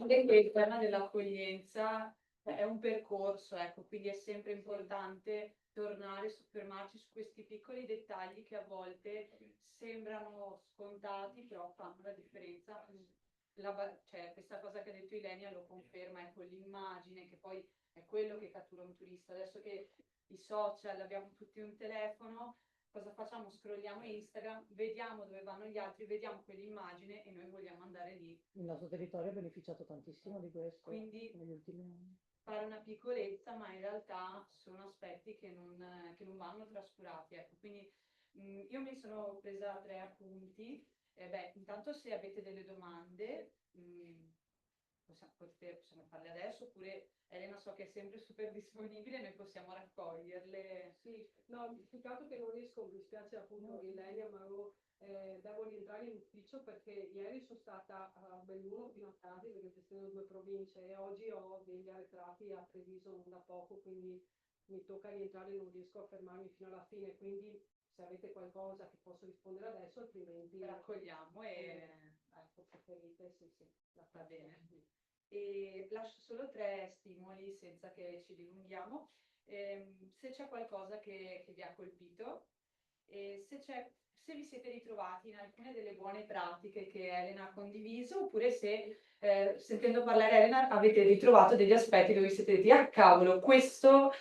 Che il tema dell'accoglienza è un percorso, ecco, quindi è sempre importante tornare, soffermarci su questi piccoli dettagli che a volte sembrano scontati, però fanno la differenza. Cioè, questa cosa che ha detto Ilenia lo conferma, ecco, l'immagine che poi è quello che cattura un turista. Adesso che i social abbiamo tutti un telefono, cosa facciamo? Scrolliamo Instagram, vediamo dove vanno gli altri, vediamo quell'immagine e noi vogliamo andare lì. Il nostro territorio ha beneficiato tantissimo di questo. Quindi negli ultimi anni. Fare una piccolezza, ma in realtà sono aspetti che non vanno trascurati. Ecco. Quindi io mi sono presa 3 appunti. Intanto se avete delle domande, possiamo farle adesso, oppure Elena so che è sempre super disponibile, noi possiamo raccoglierle. Sì, no, più che altro che non riesco, mi spiace appunto Ilenia, ma devo rientrare in ufficio perché ieri sono stata a Belluno fino a tardi perché gestendo 2 province e oggi ho degli arretrati a Treviso non da poco, quindi mi tocca rientrare e non riesco a fermarmi fino alla fine, quindi se avete qualcosa che posso rispondere adesso, altrimenti Raccogliamo e ecco, preferite, sì, va bene. E lascio solo 3 stimoli senza che ci dilunghiamo. Se c'è qualcosa che vi ha colpito, se vi siete ritrovati in alcune delle buone pratiche che Elena ha condiviso, oppure se sentendo parlare Elena avete ritrovato degli aspetti dove siete detti, ah cavolo, questo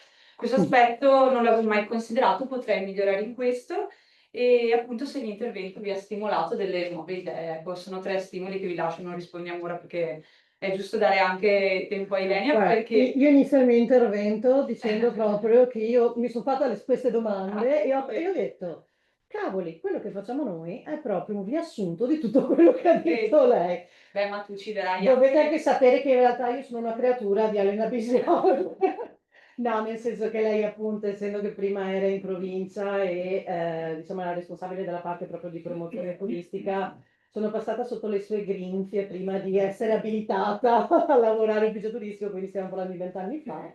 aspetto non l'avevo mai considerato, potrei migliorare in questo. E appunto se l'intervento vi ha stimolato delle nuove idee. Ecco, sono 3 stimoli che vi lascio, non rispondiamo ora perché è giusto dare anche tempo a Ilenia. Guarda, Perché io inizio il mio intervento dicendo proprio che io mi sono fatta queste domande e ho detto, cavoli, quello che facciamo noi è proprio un riassunto di tutto quello che ha detto lei. Ma tu ci darai Dovete anche sapere che in realtà io sono una creatura di Elena Bisio. No, nel senso che lei appunto, essendo che prima era in provincia e diciamo era responsabile della parte proprio di promozione turistica, sono passata sotto le sue grinfie prima di essere abilitata a lavorare in ufficio turistico, quindi stiamo parlando di 20 anni fa.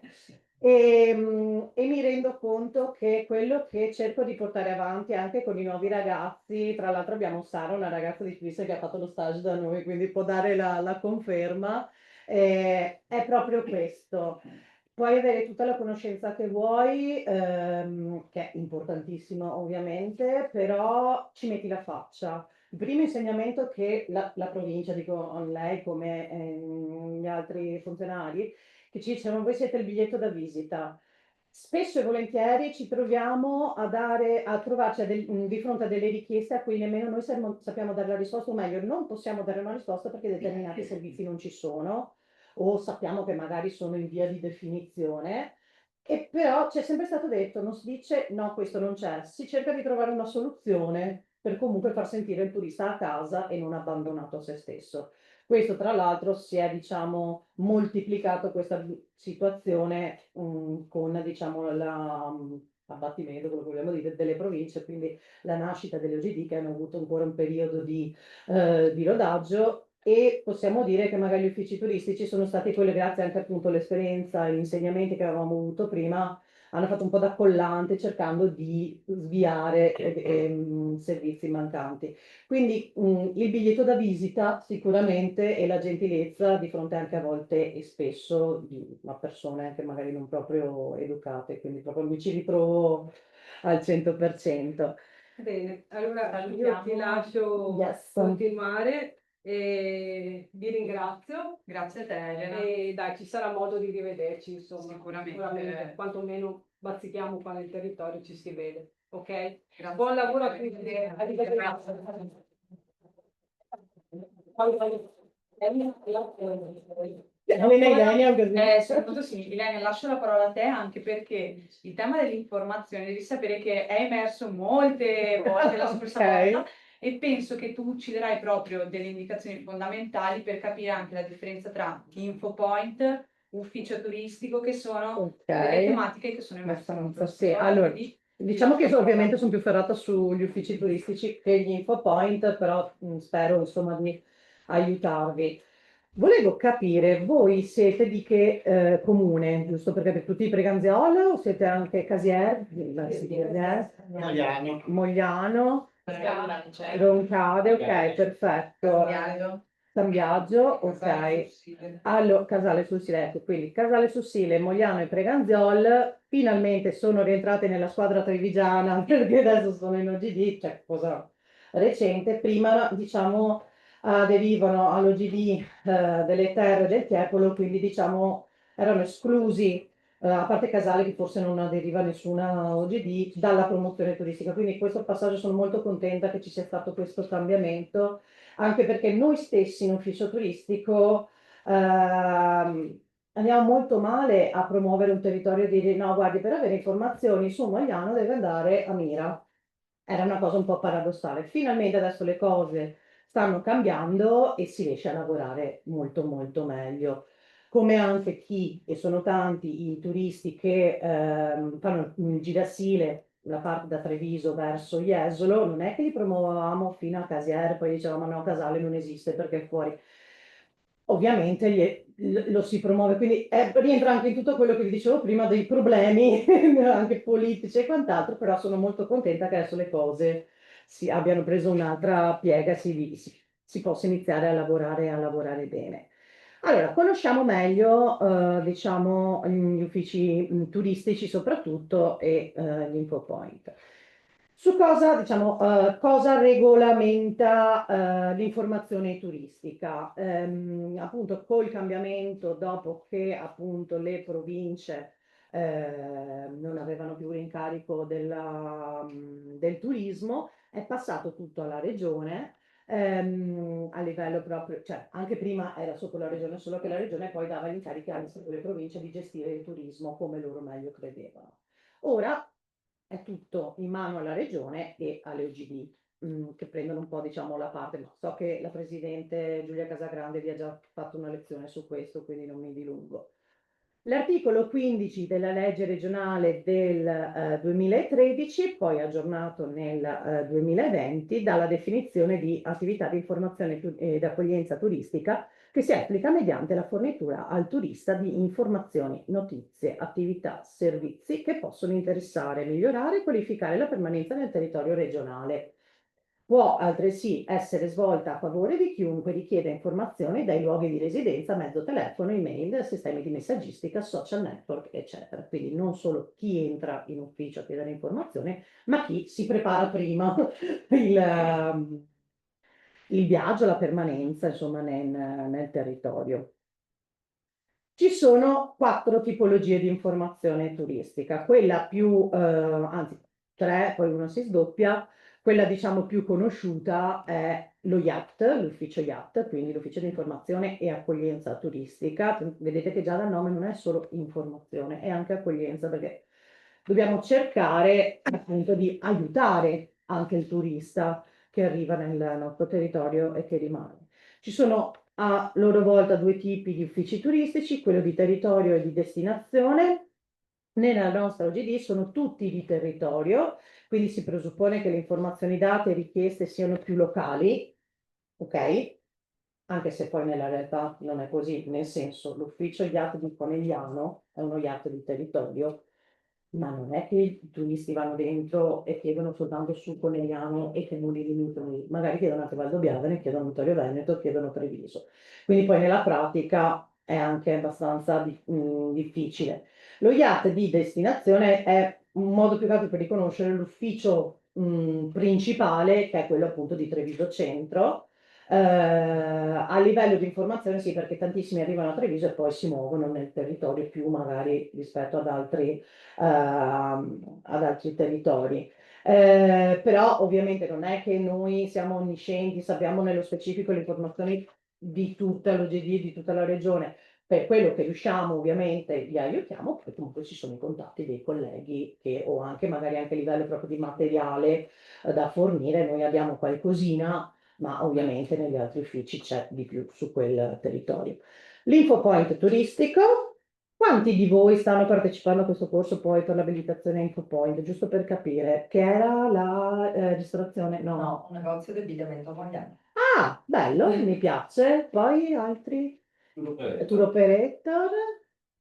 E mi rendo conto che quello che cerco di portare avanti anche con i nuovi ragazzi, tra l'altro abbiamo Sara, una ragazza di Svizzera che ha fatto lo stage da noi, quindi può dare la conferma, è proprio questo. Puoi avere tutta la conoscenza che vuoi, che è importantissimo ovviamente, però ci metti la faccia. Il primo insegnamento che la provincia, dico a lei come gli altri funzionari, che ci dicevano voi siete il biglietto da visita. Spesso e volentieri ci troviamo a trovarci di fronte a delle richieste a cui nemmeno noi sappiamo dare la risposta, o meglio, non possiamo dare una risposta perché determinati servizi non ci sono o sappiamo che magari sono in via di definizione. E però c'è sempre stato detto, non si dice no, questo non c'è, si cerca di trovare una soluzione per comunque far sentire il turista a casa e non abbandonato a se stesso. Questo tra l'altro si è diciamo moltiplicato questa situazione con diciamo l'abbattimento, quello che vogliamo dire, delle province, quindi la nascita delle OGD che hanno avuto ancora un periodo di rodaggio e possiamo dire che magari gli uffici turistici sono stati quelli, grazie anche appunto all'esperienza e agli insegnamenti che avevamo avuto prima, hanno fatto un po' da collante cercando di sviare servizi mancanti. Quindi il biglietto da visita sicuramente e la gentilezza di fronte anche a volte e spesso a persone anche magari non proprio educate, quindi proprio mi ci ritrovo al 100%. Bene, allora Salutiamo. io ti lascio Yes. continuare e vi ringrazio. Grazie a te, Elena. E dai, ci sarà modo di rivederci, insomma. Sicuramente. Quantomeno bazzichiamo qua nel territorio, ci si vede. Ok? Grazie. Buon lavoro a tutti. Arrivederci. Elena Ilenia, così. Sono molto simili. Ilenia, lascio la parola a te anche perché il tema dell'informazione devi sapere che è emerso molte volte la scorsa Ok. volta e penso che tu ci darai proprio delle indicazioni fondamentali per capire anche la differenza tra infopoint, ufficio turistico, che sono delle Ok, tematiche che sono emerse molto abbastanza la sì. scorsa volta. Allora, Quindi diciamo che ovviamente sono più ferrata sugli uffici turistici che gli infopoint, però spero insomma di aiutarvi. Volevo capire, voi siete di che comune, giusto perché tutti i Preganziol o siete anche Casier? Mogliano. Mogliano, Roncade, ok, perfetto. San Biagio, ok. Allora, Casale sul Sile, ecco, quindi Casale sul Sile, Mogliano e Preganziol finalmente sono rientrate nella squadra trevigiana perché adesso sono in OGD, cioè cosa recente. Prima, diciamo, aderivano all'OGD delle terre del Tiepolo, quindi diciamo erano esclusi, a parte Casale che forse non aderiva a nessuna OGD, dalla promozione turistica. Quindi in questo passaggio sono molto contenta che ci sia stato questo cambiamento anche perché noi stessi in ufficio turistico andiamo molto male a promuovere un territorio e dire no, guardi, per avere informazioni su Mogliano deve andare a Mira. Era una cosa un po' paradossale. Finalmente adesso le cose stanno cambiando e si riesce a lavorare molto molto meglio. Come anche chi, e sono tanti i turisti che fanno il girasile la parte da Treviso verso Jesolo, non è che li promuovevamo fino a Casier, poi dicevamo no, Casale non esiste perché è fuori. Ovviamente lo si promuove, quindi rientra anche in tutto quello che vi dicevo prima dei problemi anche politici e quant'altro, però sono molto contenta che adesso le cose si abbiano preso un'altra piega e si possa iniziare a lavorare bene. Allora, conosciamo meglio, diciamo, gli uffici turistici soprattutto e gli infopoint. Su cosa, diciamo, cosa regolamenta l'informazione turistica? Appunto, col cambiamento, dopo che appunto le province non avevano più l'incarico del turismo, è passato tutto alla regione a livello proprio, cioè anche prima era sotto la regione, solo che la regione poi dava gli incarichi alle singole province di gestire il turismo come loro meglio credevano. Ora è tutto in mano alla regione e alle OGD, che prendono un po', diciamo, la parte. Ma so che la presidente Giulia Casagrande vi ha già fatto una lezione su questo, quindi non mi dilungo. L'articolo 15 della legge regionale del 2013, poi aggiornato nel 2020, dà la definizione di attività di informazione ed accoglienza turistica che si applica mediante la fornitura al turista di informazioni, notizie, attività, servizi che possono interessare, migliorare e qualificare la permanenza nel territorio regionale. Può altresì essere svolta a favore di chiunque richieda informazioni dai luoghi di residenza, mezzo telefono, email, sistemi di messaggistica, social network, eccetera. Quindi non solo chi entra in ufficio a chiedere informazioni, ma chi si prepara prima il viaggio, la permanenza, insomma, nel territorio. Ci sono 4 tipologie di informazione turistica, quella più, anzi 3, poi una si sdoppia, quella diciamo più conosciuta è lo IAT, l'ufficio IAT, quindi l'ufficio di informazione e accoglienza turistica. Vedete che già dal nome non è solo informazione, è anche accoglienza perché dobbiamo cercare appunto di aiutare anche il turista che arriva nel nostro territorio e che rimane. Ci sono a loro volta 2 tipi di uffici turistici, quello di territorio e di destinazione. Nella nostra OGD sono tutti di territorio, quindi si presuppone che le informazioni date e richieste siano più locali, ok? Anche se poi nella realtà non è così, nel senso l'ufficio IAT di Conegliano è uno IAT di territorio, ma non è che i turisti vanno dentro e chiedono soltanto su Conegliano e comuni limitrofi, magari chiedono anche Valdobbiadene, chiedono Vittorio Veneto, chiedono Treviso. Quindi poi nella pratica è anche abbastanza difficile. Lo IAT di destinazione è un modo più che altro per riconoscere l'ufficio principale, che è quello appunto di Treviso Centro. A livello di informazione sì, perché tantissimi arrivano a Treviso e poi si muovono nel territorio più magari rispetto ad altri territori. Però ovviamente non è che noi siamo onniscienti, sappiamo nello specifico le informazioni di tutta l'OGD, di tutta la regione. Per quello che riusciamo, ovviamente, li aiutiamo, poi comunque ci sono i contatti dei colleghi o anche magari anche a livello proprio di materiale da fornire. Noi abbiamo qualcosina, ma ovviamente negli altri uffici c'è di più su quel territorio. L'Infopoint turistico. Quanti di voi stanno partecipando a questo corso poi per l'abilitazione Infopoint? Giusto per capire, che era la ristorazione? No. No, un negozio di abbigliamento mondiale. Ah, bello, mi piace. Poi altri? Tour operator.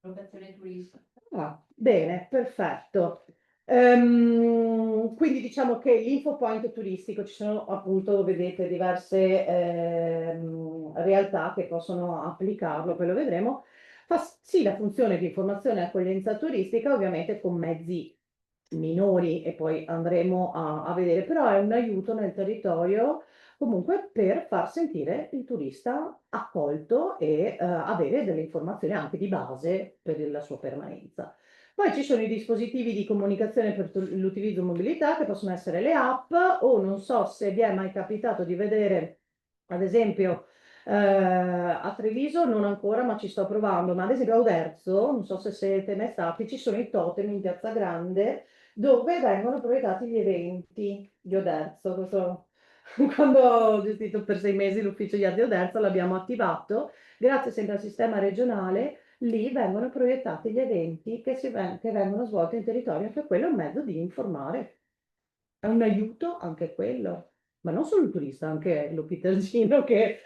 Locazione turistica. Ah, bene, perfetto. Quindi diciamo che l'Infopoint turistico, ci sono appunto, vedete, diverse realtà che possono applicarlo, poi lo vedremo. Fa sì la funzione di informazione e accoglienza turistica, ovviamente con mezzi minori e poi andremo a vedere, però è un aiuto nel territorio comunque per far sentire il turista accolto e avere delle informazioni anche di base per la sua permanenza. Poi ci sono i dispositivi di comunicazione per l'utilizzo in mobilità, che possono essere le app, o non so se vi è mai capitato di vedere, ad esempio, a Treviso non ancora, ma ci sto provando, ma ad esempio a Oderzo, non so se siete mai stati, ci sono i totem in Piazza Grande dove vengono proiettati gli eventi di Oderzo. Quando ho gestito per 6 mesi l'ufficio di Oderzo l'abbiamo attivato, grazie sempre al sistema regionale, lì vengono proiettati gli eventi che vengono svolti in territorio, anche quello è un mezzo di informare, è un aiuto anche quello. Ma non solo il turista, anche lo Pitergino che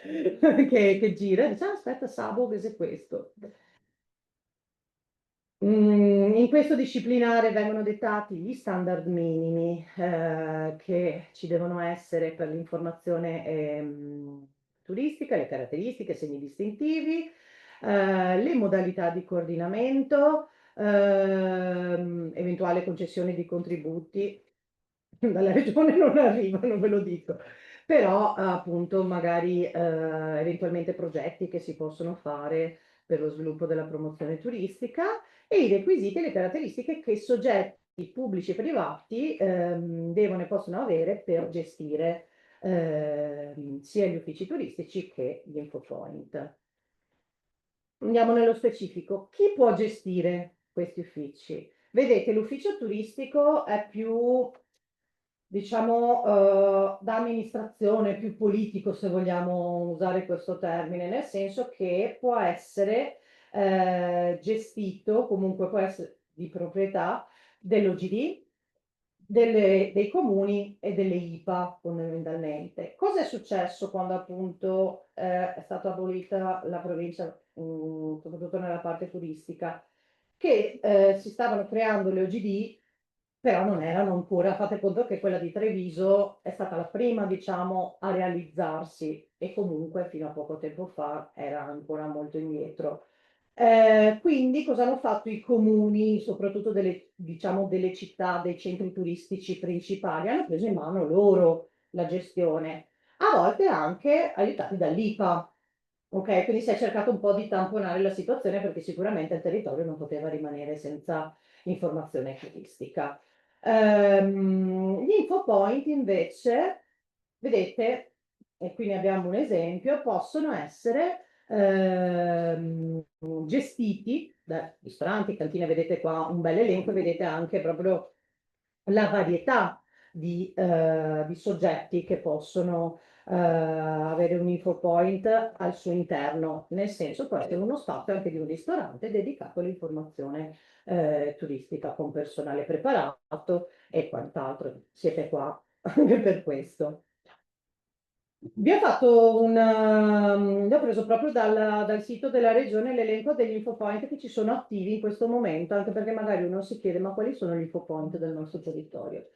gira e dice: "Ah, aspetta, Sabo, che è questo." In questo disciplinare vengono dettati gli standard minimi che ci devono essere per l'informazione turistica, le caratteristiche, segni distintivi, le modalità di coordinamento, eventuale concessione di contributi. Dalla regione non arrivano, ve lo dico, però appunto magari eventualmente progetti che si possono fare per lo sviluppo della promozione turistica e i requisiti e le caratteristiche che soggetti pubblici e privati devono e possono avere per gestire sia gli uffici turistici che gli infopoint. Andiamo nello specifico. Chi può gestire questi uffici? Vedete, l'ufficio turistico è più, diciamo, da amministrazione, più politico, se vogliamo usare questo termine, nel senso che può essere gestito, comunque può essere di proprietà dell'OGD, dei comuni e delle IPA fondamentalmente. Cosa è successo quando appunto è stata abolita la provincia, soprattutto nella parte turistica? Che si stavano creando le OGD, però non erano ancora, fate conto che quella di Treviso è stata la prima, diciamo, a realizzarsi e comunque fino a poco tempo fa era ancora molto indietro. Quindi cosa hanno fatto i comuni, soprattutto delle, diciamo, delle città, dei centri turistici principali? Hanno preso in mano loro la gestione, a volte anche aiutati dall'IPA. Ok, quindi si è cercato un po' di tamponare la situazione perché sicuramente il territorio non poteva rimanere senza informazione turistica. Gli infopoint invece, vedete, e qui ne abbiamo un esempio, possono essere gestiti da ristoranti, cantine, vedete qua un bel elenco, vedete anche proprio la varietà di soggetti che possono avere un infopoint al suo interno, nel senso può essere uno spazio anche di un ristorante dedicato all'informazione turistica con personale preparato e quant'altro. Siete qua anche per questo. Vi ho fatto vi ho preso proprio dal sito della regione l'elenco degli infopoint che ci sono attivi in questo momento, anche perché magari uno si chiede: ma quali sono gli infopoint del nostro territorio?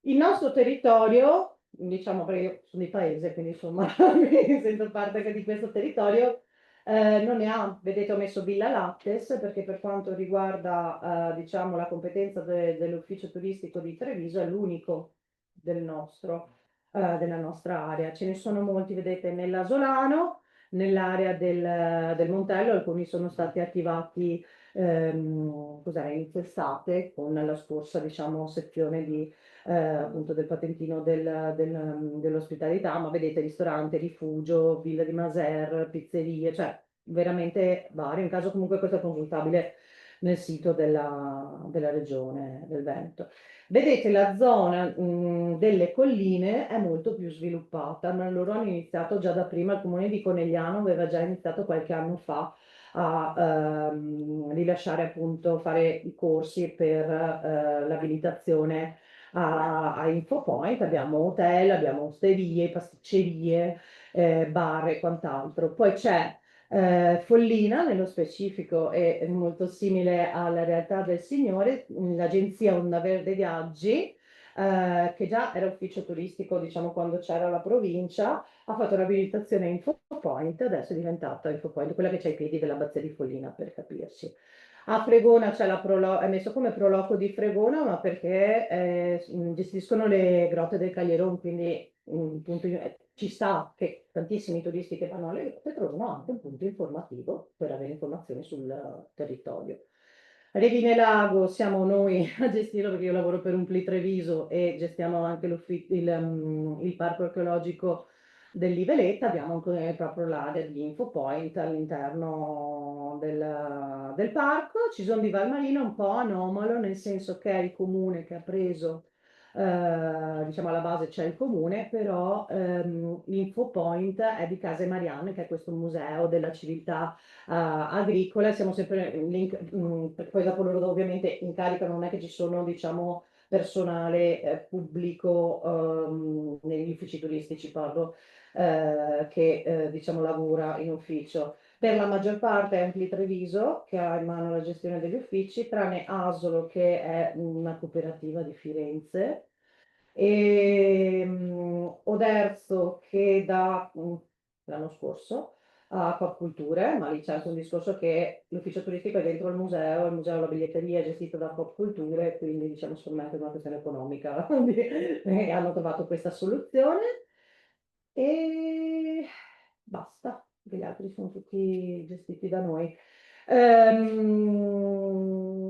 Il nostro territorio, diciamo perché io sono di paese, quindi insomma mi sento parte anche di questo territorio, non ne ha, vedete ho messo Villa Lattes perché per quanto riguarda diciamo la competenza dell'ufficio turistico di Treviso è l'unico del nostro della nostra area. Ce ne sono molti, vedete, nell'Asolano, nell'area del Montello, alcuni sono stati attivati cos'era, inizio estate con la scorsa, diciamo, sezione appunto del patentino dell'ospitalità, ma vedete ristorante, rifugio, Villa di Maser, pizzerie, cioè veramente vario. In caso comunque questo è consultabile nel sito della regione del Veneto. Vedete, la zona delle colline è molto più sviluppata, ma loro hanno iniziato già da prima, il comune di Conegliano aveva già iniziato qualche anno fa a rilasciare appunto, fare i corsi per l'abilitazione a InfoPoint. Abbiamo hotel, abbiamo osterie, pasticcerie, bar e quant'altro. Poi c'è Follina, nello specifico, è molto simile alla realtà del Signore, l'agenzia Onda Verde Viaggi, che già era ufficio turistico, diciamo, quando c'era la provincia, ha fatto un'abilitazione InfoPoint, adesso è diventata InfoPoint, quella che c'è ai piedi dell'abbazia di Follina, per capirsi. A Fregona c'è è messo come proloco di Fregona, ma perché gestiscono le grotte del Caglieron, quindi un punto ci sta che tantissimi turisti che vanno alle grotte trovano anche un punto informativo per avere informazioni sul territorio. Revine Lago siamo noi a gestirlo perché io lavoro per un Pli Treviso e gestiamo anche il parco archeologico dell'Iveletta, abbiamo anche proprio l'area di InfoPoint all'interno del parco. Ci sono di Valmarino un po' anomalo, nel senso che è il comune che ha preso, diciamo alla base c'è il comune, però l'InfoPoint è di Case Marianne, che è questo museo della civiltà agricola. Siamo sempre poi dopo loro ovviamente incaricano, non è che ci sono, diciamo, personale pubblico negli uffici turistici, parlo che diciamo lavora in ufficio. Per la maggior parte è Ampli Treviso che ha in mano la gestione degli uffici, tranne Asolo che è una cooperativa di Firenze e Oderzo che l'anno scorso a Acquaculture, ma lì c'è anche un discorso che l'ufficio turistico è dentro il museo la biglietteria è gestito da Acquaculture, quindi diciamo secondo me è una questione economica e hanno trovato questa soluzione. E basta, gli altri sono tutti gestiti da noi.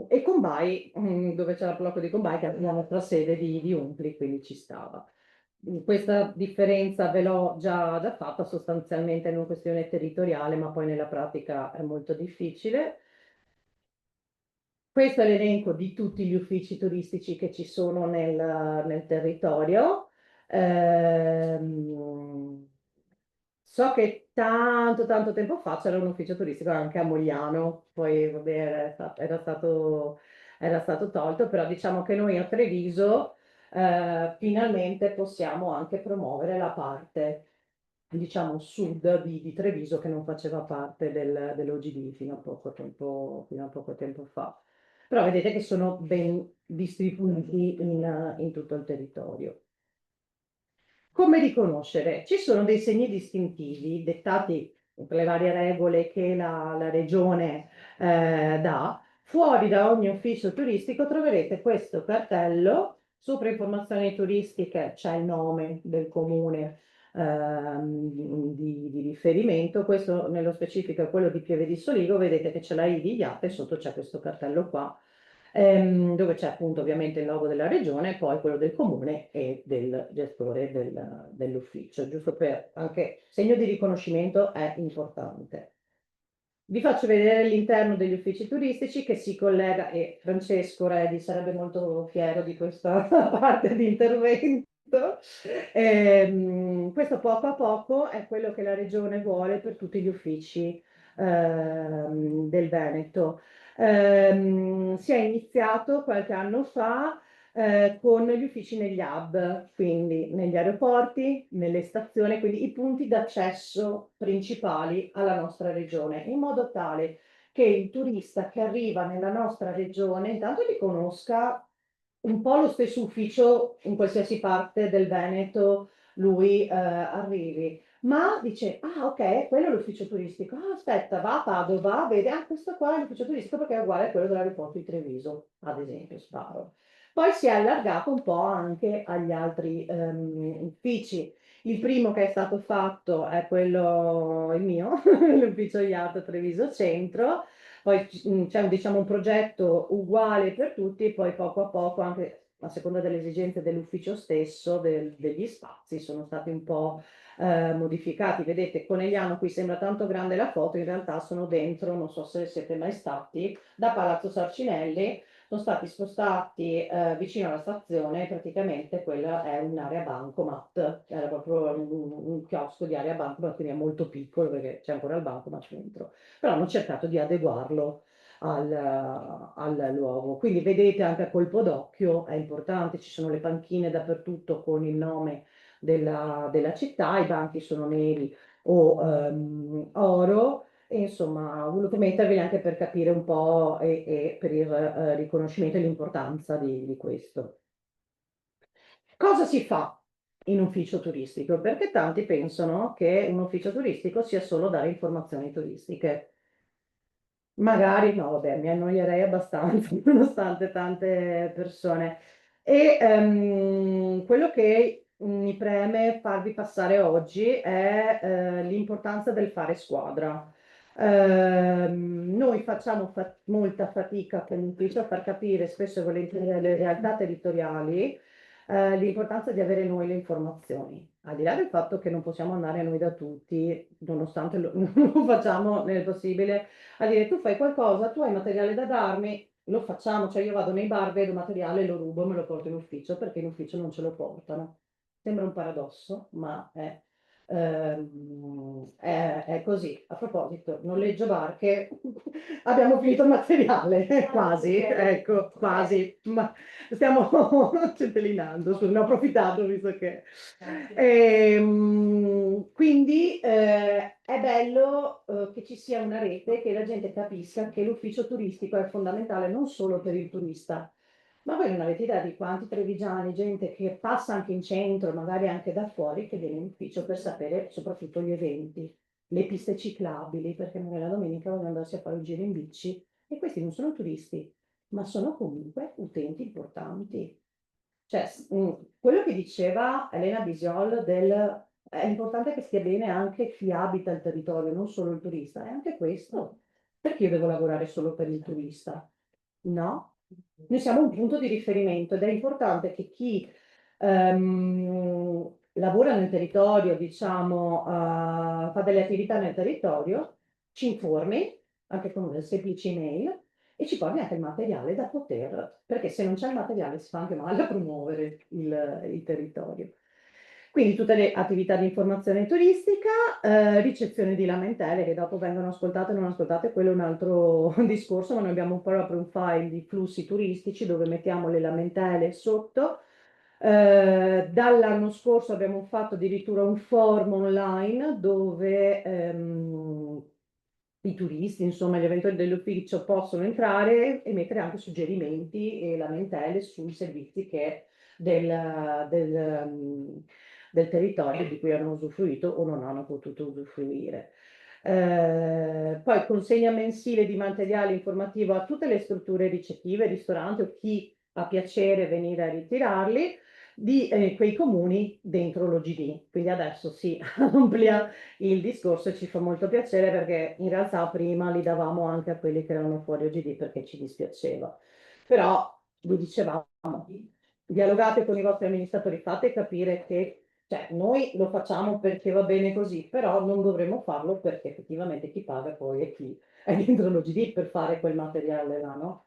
E Combai, dove c'è la blocco di Combai, che è la nostra sede di Umpli, quindi ci stava. Questa differenza ve l'ho già fatta, sostanzialmente è una questione territoriale, ma poi nella pratica è molto difficile. Questo è l'elenco di tutti gli uffici turistici che ci sono nel territorio. Ehm, So che tanto tempo fa c'era un ufficio turistico anche a Mogliano, poi vabbè, era stato tolto, però diciamo che noi a Treviso finalmente possiamo anche promuovere la parte, diciamo, sud di Treviso che non faceva parte dell'OGD fino a poco tempo fa. Però vedete che sono ben distribuiti in tutto il territorio. Come riconoscere? Ci sono dei segni distintivi dettati per le varie regole che la regione dà. Fuori da ogni ufficio turistico troverete questo cartello, sopra informazioni turistiche c'è il nome del comune di riferimento, questo nello specifico è quello di Pieve di Soligo, vedete che c'è la I di Iate e sotto c'è questo cartello qua dove c'è appunto ovviamente il logo della regione e poi quello del comune e del gestore dell'ufficio, giusto per anche segno di riconoscimento è importante. Vi faccio vedere l'interno degli uffici turistici che si collega, e Francesco Redi sarebbe molto fiero di questa parte di intervento. Questo poco a poco è quello che la regione vuole per tutti gli uffici del Veneto. Si è iniziato qualche anno fa con gli uffici negli hub, quindi negli aeroporti, nelle stazioni, quindi i punti d'accesso principali alla nostra regione, in modo tale che il turista che arriva nella nostra regione intanto riconosca un po' lo stesso ufficio in qualsiasi parte del Veneto lui arrivi. Ma dice, ah ok, quello è l'ufficio turistico. Ah, aspetta, va a Padova, vede, ah questo qua è l'ufficio turistico perché è uguale a quello dell'aeroporto di Treviso, ad esempio, sparo. Poi si è allargato un po' anche agli altri uffici. Il primo che è stato fatto è quello, il mio, l'ufficio IAT Treviso Centro. Poi c'è diciamo, un progetto uguale per tutti, poi poco a poco anche a seconda delle esigenze dell'ufficio stesso, degli spazi sono stati un po' modificati. Vedete, Conegliano qui sembra tanto grande la foto, in realtà sono dentro, non so se siete mai stati, da Palazzo Sarcinelli, sono stati spostati vicino alla stazione, praticamente quella è un'area bancomat, era proprio un chiosco di area bancomat, quindi è molto piccolo perché c'è ancora il bancomat dentro, però hanno cercato di adeguarlo al luogo. Quindi vedete anche a colpo d'occhio, è importante, ci sono le panchine dappertutto con il nome della città, i banchi sono neri o oro, e insomma ho voluto metterveli anche per capire un po' e per il riconoscimento e l'importanza di questo. Cosa si fa in ufficio turistico? Perché tanti pensano che un ufficio turistico sia solo dare informazioni turistiche. Magari no, vabbè, mi annoierei abbastanza, nonostante tante persone. E quello che mi preme farvi passare oggi è l'importanza del fare squadra. Noi facciamo molta fatica come ufficio a far capire spesso e volentieri alle realtà territoriali l'importanza di avere noi le informazioni. Al di là del fatto che non possiamo andare noi da tutti, nonostante lo facciamo nel possibile, a dire tu fai qualcosa, tu hai materiale da darmi, lo facciamo, cioè io vado nei bar, vedo materiale, lo rubo, me lo porto in ufficio perché in ufficio non ce lo portano. Sembra un paradosso, ma è così. A proposito, noleggio barche, abbiamo finito il materiale, quasi, ok. ecco, quasi, ma stiamo centellinando, ne ho approfittato visto che... Quindi è bello che ci sia una rete, che la gente capisca che l'ufficio turistico è fondamentale non solo per il turista, ma voi non avete idea di quanti trevigiani, gente che passa anche in centro, magari anche da fuori, che viene in ufficio per sapere soprattutto gli eventi, le piste ciclabili, perché magari la domenica vogliono andarsi a fare un giro in bici, e questi non sono turisti, ma sono comunque utenti importanti. Cioè, quello che diceva Elena Bisiol è importante che stia bene anche chi abita il territorio, non solo il turista, è anche questo. Perché io devo lavorare solo per il turista? No? Noi siamo un punto di riferimento ed è importante che chi lavora nel territorio, diciamo, fa delle attività nel territorio, ci informi anche con una semplice email e ci porti anche il materiale da poter, perché se non c'è il materiale si fa anche male a promuovere il territorio. Quindi tutte le attività di informazione turistica, ricezione di lamentele che dopo vengono ascoltate o non ascoltate, quello è un altro discorso, ma noi abbiamo proprio un file di flussi turistici dove mettiamo le lamentele sotto. Dall'anno scorso abbiamo fatto addirittura un forum online dove i turisti, insomma, gli eventuali dell'ufficio possono entrare e mettere anche suggerimenti e lamentele sui servizi che del territorio di cui hanno usufruito o non hanno potuto usufruire. Poi consegna mensile di materiale informativo a tutte le strutture ricettive, ristoranti o chi ha piacere venire a ritirarli di quei comuni dentro l'OGD. Quindi adesso si amplia il discorso e ci fa molto piacere perché in realtà prima li davamo anche a quelli che erano fuori OGD perché ci dispiaceva. Però vi dicevamo, dialogate con i vostri amministratori, fate capire che cioè, noi lo facciamo perché va bene così, però non dovremmo farlo perché effettivamente chi paga poi è chi è dentro l'OGD per fare quel materiale là, no?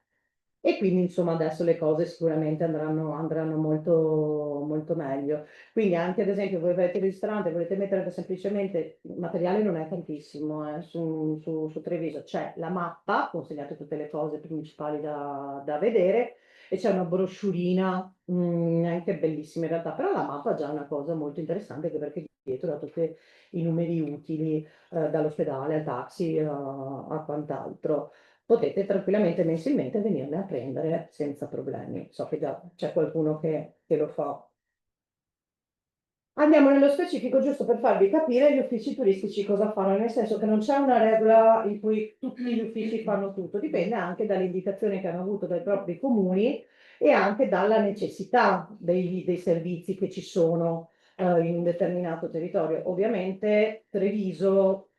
E quindi insomma adesso le cose sicuramente andranno molto, molto meglio. Quindi anche ad esempio voi avete il ristorante, volete mettere anche semplicemente, il materiale non è tantissimo su Treviso, c'è la mappa, consegnate tutte le cose principali da vedere e c'è una broschurina anche bellissima in realtà, però la mappa è già una cosa molto interessante anche perché dietro ha tutti i numeri utili dall'ospedale al taxi a quant'altro. Potete tranquillamente mensilmente venirle a prendere senza problemi. So che già c'è qualcuno che lo fa. Andiamo nello specifico giusto per farvi capire gli uffici turistici cosa fanno, nel senso che non c'è una regola in cui tutti gli uffici fanno tutto, dipende anche dalle indicazioni che hanno avuto dai propri comuni e anche dalla necessità dei servizi che ci sono in un determinato territorio. Ovviamente Treviso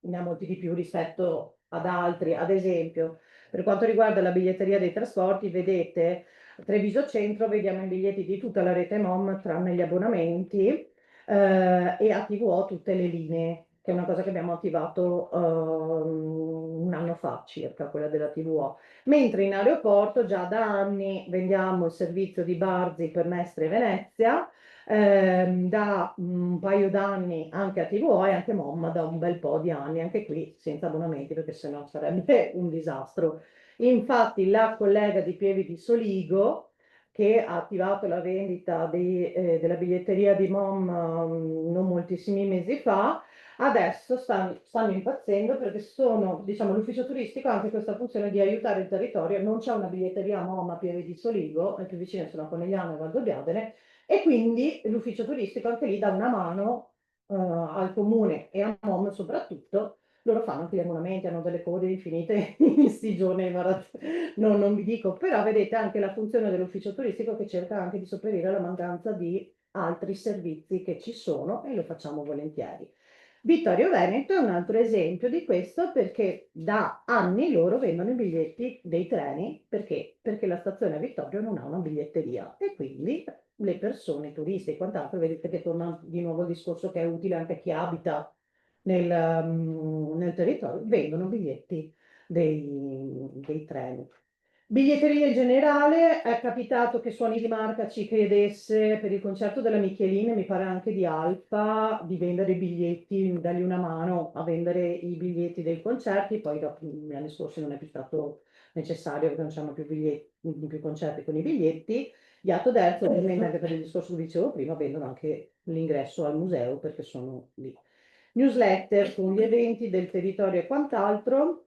ne ha molti di più rispetto ad altri, ad esempio, per quanto riguarda la biglietteria dei trasporti, vedete Treviso Centro vediamo i biglietti di tutta la rete MOM tranne gli abbonamenti e a TVO tutte le linee, che è una cosa che abbiamo attivato un anno fa circa, quella della TVO. Mentre in aeroporto già da anni vendiamo il servizio di Barzi per Mestre e Venezia, da un paio d'anni anche a TVO e anche MOM da un bel po' di anni, anche qui senza abbonamenti perché sennò sarebbe un disastro. Infatti la collega di Pieve di Soligo che ha attivato la vendita della biglietteria di MOM non moltissimi mesi fa, adesso stanno impazzendo perché sono, diciamo, l'ufficio turistico ha anche questa funzione di aiutare il territorio. Non c'è una biglietteria MOM a Pieve di Soligo, le più vicine sono a Conegliano e Valdobbiadene, e quindi l'ufficio turistico anche lì dà una mano al comune e a MOM soprattutto. Loro fanno anche gli abbonamenti, hanno delle code infinite in sti giorni, non vi dico, però vedete anche la funzione dell'ufficio turistico che cerca anche di sopperire alla mancanza di altri servizi che ci sono e lo facciamo volentieri. Vittorio Veneto è un altro esempio di questo perché da anni loro vendono i biglietti dei treni perché la stazione a Vittorio non ha una biglietteria e quindi le persone, i turisti e quant'altro, vedete che torna di nuovo il discorso che è utile anche a chi abita nel territorio, vendono biglietti dei treni. Biglietteria in generale, è capitato che Suoni di Marca ci chiedesse per il concerto della Michelin, mi pare anche di Alfa, di vendere i biglietti, dargli una mano a vendere i biglietti dei concerti, poi dopo, negli anni scorsi non è più stato necessario perché non c'erano più più concerti con i biglietti. Gli Autodelzo, ovviamente anche per il discorso che dicevo prima, vendono anche l'ingresso al museo perché sono lì. Newsletter con gli eventi del territorio e quant'altro.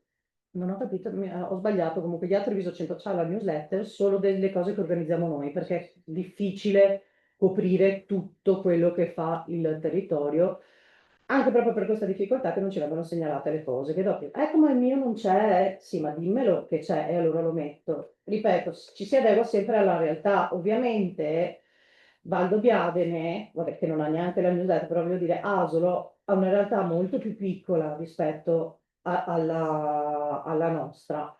Non ho capito, ho sbagliato, comunque gli altri Viso 100 c'ha la newsletter solo delle cose che organizziamo noi, perché è difficile coprire tutto quello che fa il territorio, anche proprio per questa difficoltà che non ci vengono segnalate le cose, che dopo, ma il mio non c'è, sì, ma dimmelo che c'è e allora lo metto. Ripeto, ci si adegua sempre alla realtà, ovviamente Valdobbiadene, vabbè, che non ha neanche la newsletter, però voglio dire, Asolo ha una realtà molto più piccola rispetto alla nostra.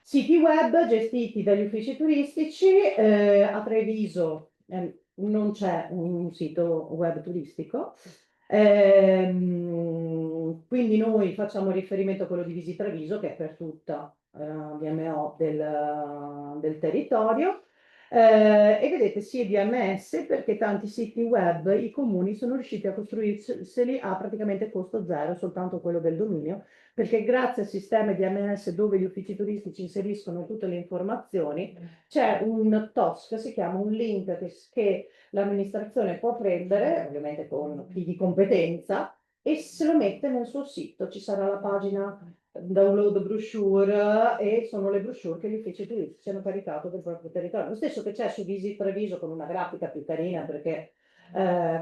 Siti web gestiti dagli uffici turistici, a Treviso non c'è un sito web turistico, quindi noi facciamo riferimento a quello di Visita Treviso che è per tutta DMO del territorio. E vedete sì DMS perché tanti siti web i comuni sono riusciti a costruirseli a praticamente costo zero, soltanto quello del dominio, perché grazie al sistema DMS dove gli uffici turistici inseriscono tutte le informazioni, c'è un TOSC, si chiama un link che l'amministrazione può prendere, ovviamente con chi di competenza, e se lo mette nel suo sito. Ci sarà la pagina download brochure e sono le brochure che gli uffici turistici hanno caricato del proprio territorio. Lo stesso che c'è su Visit Treviso con una grafica più carina perché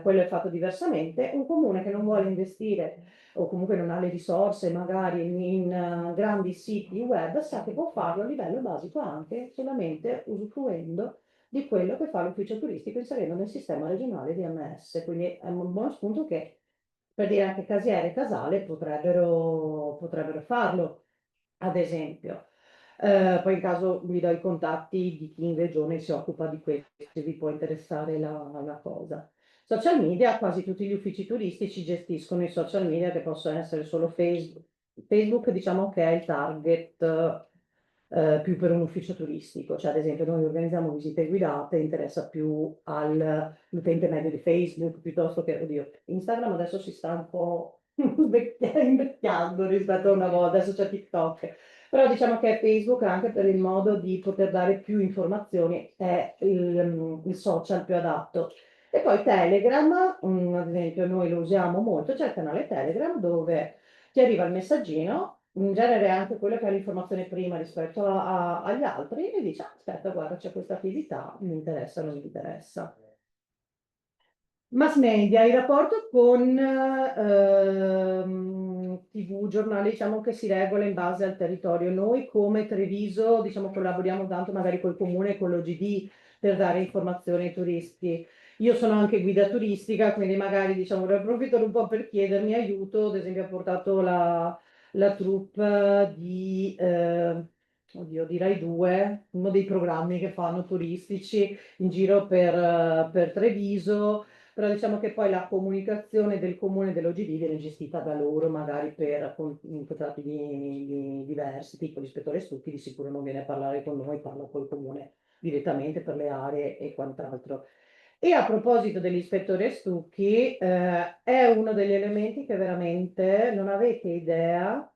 quello è fatto diversamente. Un comune che non vuole investire o comunque non ha le risorse magari in grandi siti web sa che può farlo a livello basico anche solamente usufruendo di quello che fa l'ufficio turistico inserendo nel sistema regionale di MS. Quindi è un buono spunto che per dire anche Casiere e Casale potrebbero farlo, ad esempio. Poi in caso vi do i contatti di chi in regione si occupa di questo, se vi può interessare la cosa. Social media, quasi tutti gli uffici turistici gestiscono i social media che possono essere solo Facebook. Facebook diciamo che è il target più per un ufficio turistico, cioè ad esempio noi organizziamo visite guidate, interessa più all'utente medio di Facebook piuttosto che, oddio, Instagram adesso si sta un po' invecchiando rispetto a una volta, adesso c'è TikTok, però diciamo che Facebook anche per il modo di poter dare più informazioni è il social più adatto. E poi Telegram, ad esempio noi lo usiamo molto, c'è il canale Telegram dove ti arriva il messaggino, in genere anche quello che ha l'informazione prima rispetto agli altri e dice, "Ah, aspetta, guarda, c'è questa attività, mi interessa, non mi interessa." Mass media, il rapporto con TV, giornali, diciamo che si regola in base al territorio. Noi come Treviso, diciamo, collaboriamo tanto magari col comune e con l'OGD per dare informazioni ai turisti. Io sono anche guida turistica, quindi magari diciamo, ne approfitto un po' per chiedermi aiuto. Ad esempio, ho portato la troupe oddio, direi due, uno dei programmi che fanno turistici in giro per Treviso, però diciamo che poi la comunicazione del comune dell'OGD viene gestita da loro, magari contratti diversi, tipo l'ispettore Stucchi di sicuro non viene a parlare con noi, parla col comune direttamente per le aree e quant'altro. E a proposito dell'ispettore Stucchi, è uno degli elementi che veramente non avete idea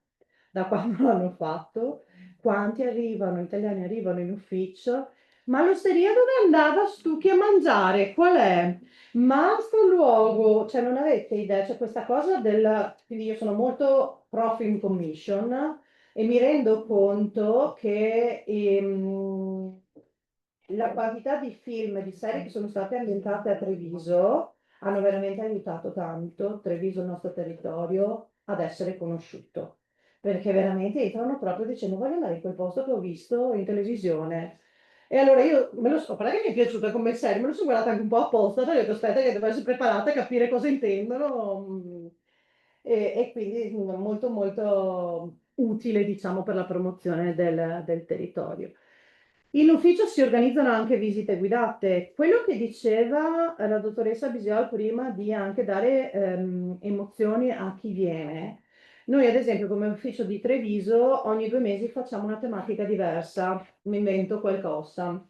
da quando l'hanno fatto, quanti arrivano, italiani arrivano in ufficio, ma l'osteria dove andava Stucchi a mangiare? Qual è? Ma sto luogo, cioè non avete idea, c'è questa cosa quindi io sono molto pro film commission e mi rendo conto che la quantità di film e di serie che sono state ambientate a Treviso hanno veramente aiutato tanto Treviso, il nostro territorio, ad essere conosciuto. Perché veramente entrano proprio dicendo voglio andare in quel posto che ho visto in televisione. E allora io me lo so, perché mi è piaciuta come serie, me lo sono guardata anche un po' apposta, perché ho detto aspetta che devo essere preparata a capire cosa intendono. E quindi molto molto utile, diciamo, per la promozione del territorio. In ufficio si organizzano anche visite guidate. Quello che diceva la dottoressa Bisiol prima di anche dare emozioni a chi viene. Noi, ad esempio, come ufficio di Treviso, ogni 2 mesi facciamo una tematica diversa. Mi invento qualcosa.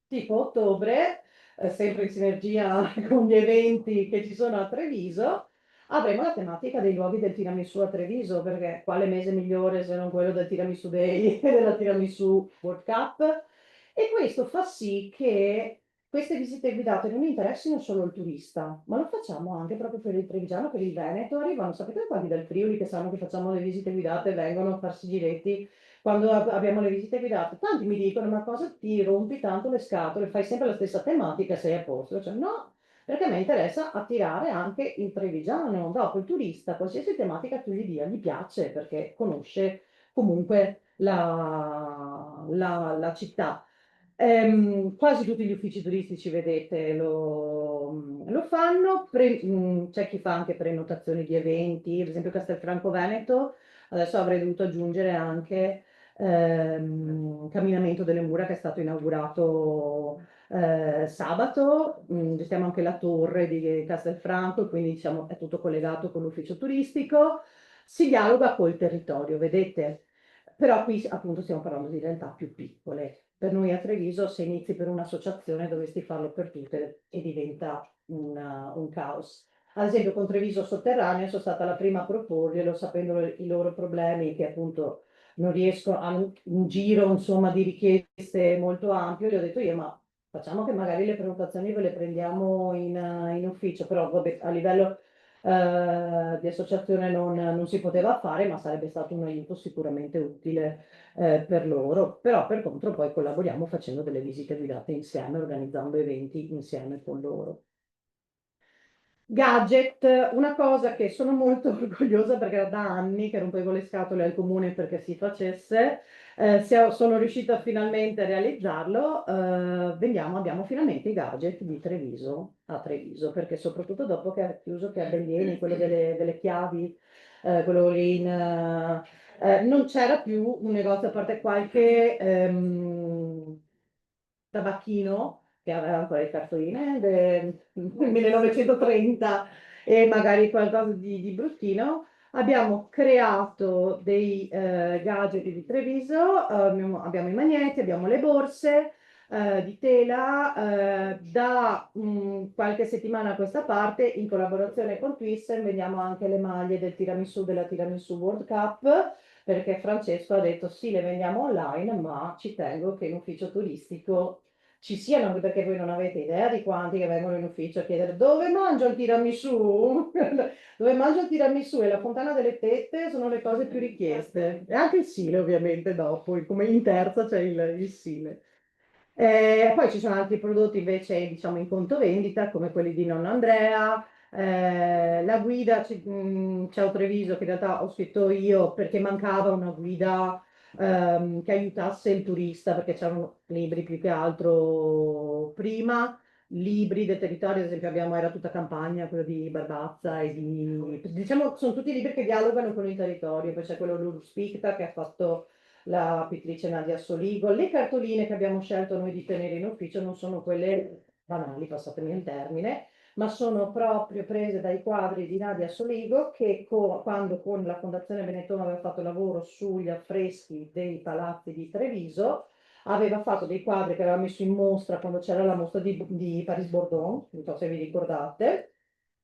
Tipo ottobre, sempre in sinergia con gli eventi che ci sono a Treviso, avremo la tematica dei luoghi del tiramisù a Treviso, perché quale mese migliore se non quello del Tiramisù Day e della Tiramisù World Cup? E questo fa sì che queste visite guidate non interessino solo il turista, ma lo facciamo anche proprio per il trevigiano, per il Veneto. Arrivano, sapete quanti del Friuli che sanno che facciamo le visite guidate e vengono a farsi giretti quando abbiamo le visite guidate? Tanti mi dicono, ma cosa ti rompi tanto le scatole? Fai sempre la stessa tematica, sei a posto? Cioè, no, perché a me interessa attirare anche il trevigiano. Dopo il turista, qualsiasi tematica tu gli dia, gli piace perché conosce comunque la città. Quasi tutti gli uffici turistici, vedete, lo fanno. C'è chi fa anche prenotazioni di eventi, ad esempio Castelfranco Veneto. Adesso avrei dovuto aggiungere anche Camminamento delle Mura che è stato inaugurato sabato. Gestiamo anche la torre di Castelfranco, quindi diciamo è tutto collegato con l'ufficio turistico. Si dialoga col territorio, vedete? Però qui appunto stiamo parlando di realtà più piccole. Per noi a Treviso, se inizi per un'associazione, dovresti farlo per tutte e diventa un caos. Ad esempio, con Treviso Sotterranea sono stata la prima a proporglielo, sapendo i loro problemi, che appunto non riescono a un giro, insomma, di richieste molto ampio. Gli ho detto io, ma facciamo che magari le prenotazioni ve le prendiamo in ufficio, però vabbè, a livello di associazione non si poteva fare, ma sarebbe stato un aiuto sicuramente utile per loro. Però per contro poi collaboriamo facendo delle visite guidate insieme, organizzando eventi insieme con loro. Gadget, una cosa che sono molto orgogliosa perché era da anni che rompevo le scatole al comune perché si facesse, sono riuscita finalmente a realizzarlo. Abbiamo finalmente i gadget di Treviso a Treviso, perché soprattutto dopo che ha chiuso che a Bellieni, quello delle chiavi, quello lì non c'era più un negozio a parte qualche tabacchino che aveva ancora le cartoline del 1930 e magari qualcosa di bruttino. Abbiamo creato dei gadget di Treviso, abbiamo i magneti, abbiamo le borse di tela. Da qualche settimana a questa parte, in collaborazione con Thyssen, vendiamo anche le maglie del tiramisù della Tiramisù World Cup, perché Francesco ha detto sì, le vendiamo online, ma ci tengo che in ufficio turistico ci siano, anche perché voi non avete idea di quanti che vengono in ufficio a chiedere dove mangio il tiramisù? Dove mangio il tiramisù e la fontana delle tette sono le cose più richieste. E anche il Sile, ovviamente, dopo, come in terza c'è il Sile. Poi ci sono altri prodotti invece, diciamo, in conto vendita, come quelli di Nonno Andrea. La guida, Ciao Treviso, che in realtà ho scritto io perché mancava una guida che aiutasse il turista, perché c'erano libri più che altro prima, libri del territorio, ad esempio era tutta campagna, quello di Barbazza diciamo, sono tutti libri che dialogano con il territorio, poi c'è quello Lulu Spicta che ha fatto la pittrice Nadia Soligo. Le cartoline che abbiamo scelto noi di tenere in ufficio non sono quelle banali, passatemi il termine, ma sono proprio prese dai quadri di Nadia Soligo che quando con la Fondazione Benetton aveva fatto lavoro sugli affreschi dei palazzi di Treviso, aveva fatto dei quadri che aveva messo in mostra quando c'era la mostra di Paris Bordon, non so se vi ricordate.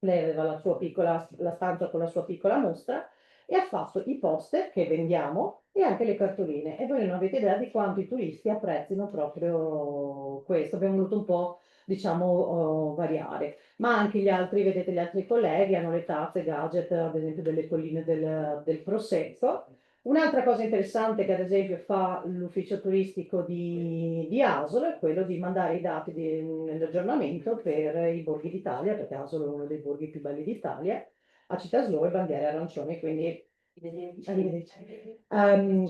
Lei aveva la stanza con la sua piccola mostra e ha fatto i poster che vendiamo e anche le cartoline. E voi non avete idea di quanto i turisti apprezzino proprio questo. Abbiamo voluto un po', diciamo, variare. Ma anche gli altri, vedete, gli altri colleghi hanno le tazze, gadget, ad esempio delle colline del Prosecco. Un'altra cosa interessante che ad esempio fa l'ufficio turistico di Asolo è quello di mandare i dati nell'aggiornamento per i borghi d'Italia, perché Asolo è uno dei borghi più belli d'Italia, a Città Slow e bandiere arancioni, quindi arrivederci.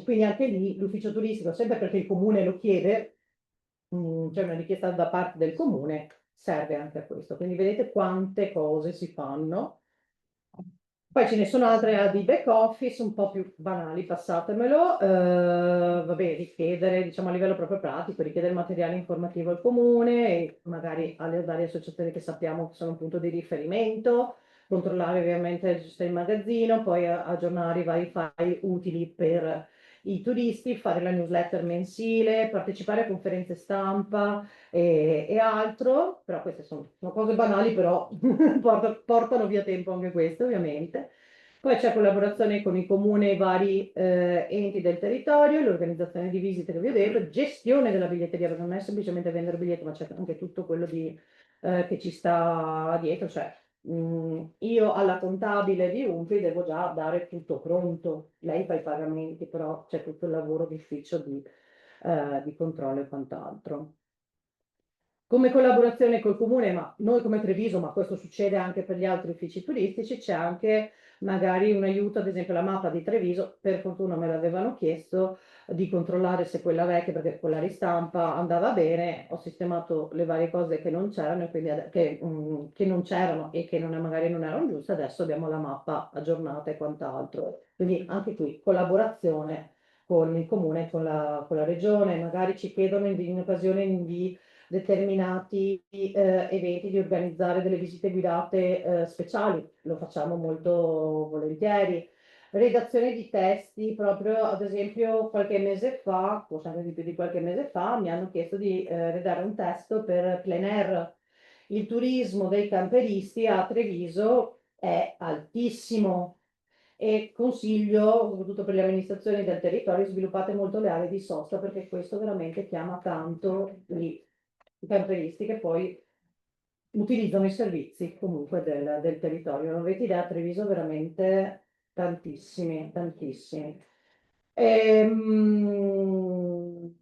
Quindi anche lì l'ufficio turistico, sempre perché il comune lo chiede, c'è una richiesta da parte del comune, serve anche a questo. Quindi vedete quante cose si fanno. Poi ce ne sono altre di back office, un po' più banali, passatemelo. Vabbè, richiedere, diciamo a livello proprio pratico, richiedere materiale informativo al comune e magari alle varie associazioni che sappiamo che sono un punto di riferimento, controllare ovviamente la gestione del magazzino, poi aggiornare i vari file utili per i turisti, fare la newsletter mensile, partecipare a conferenze stampa e altro, però queste sono cose banali, però portano via tempo anche queste, ovviamente. Poi c'è collaborazione con il comune e i vari enti del territorio, l'organizzazione di visite che vi ho detto, gestione della biglietteria, perché non è semplicemente vendere biglietti, ma c'è anche tutto quello che ci sta dietro, cioè io alla contabile di UNPI devo già dare tutto pronto, lei fa i pagamenti, però c'è tutto il lavoro di ufficio di controllo e quant'altro. Come collaborazione col comune, ma noi come Treviso, ma questo succede anche per gli altri uffici turistici, c'è anche magari un aiuto, ad esempio la mappa di Treviso, per fortuna me l'avevano chiesto, di controllare se quella vecchia, perché quella ristampa andava bene, ho sistemato le varie cose che non c'erano e che non c'erano e che magari non erano giuste, adesso abbiamo la mappa aggiornata e quant'altro. Quindi anche qui collaborazione con il comune, e con la regione, magari ci chiedono in occasione di determinati eventi di organizzare delle visite guidate speciali, lo facciamo molto volentieri. Redazione di testi, proprio ad esempio qualche mese fa, forse anche di più di qualche mese fa, mi hanno chiesto di redare un testo per plein air. Il turismo dei camperisti a Treviso è altissimo e consiglio, soprattutto per le amministrazioni del territorio, sviluppate molto le aree di sosta perché questo veramente chiama tanto i camperisti che poi utilizzano i servizi comunque del territorio. Non avete idea, a Treviso veramente tantissimi, tantissimi. Poi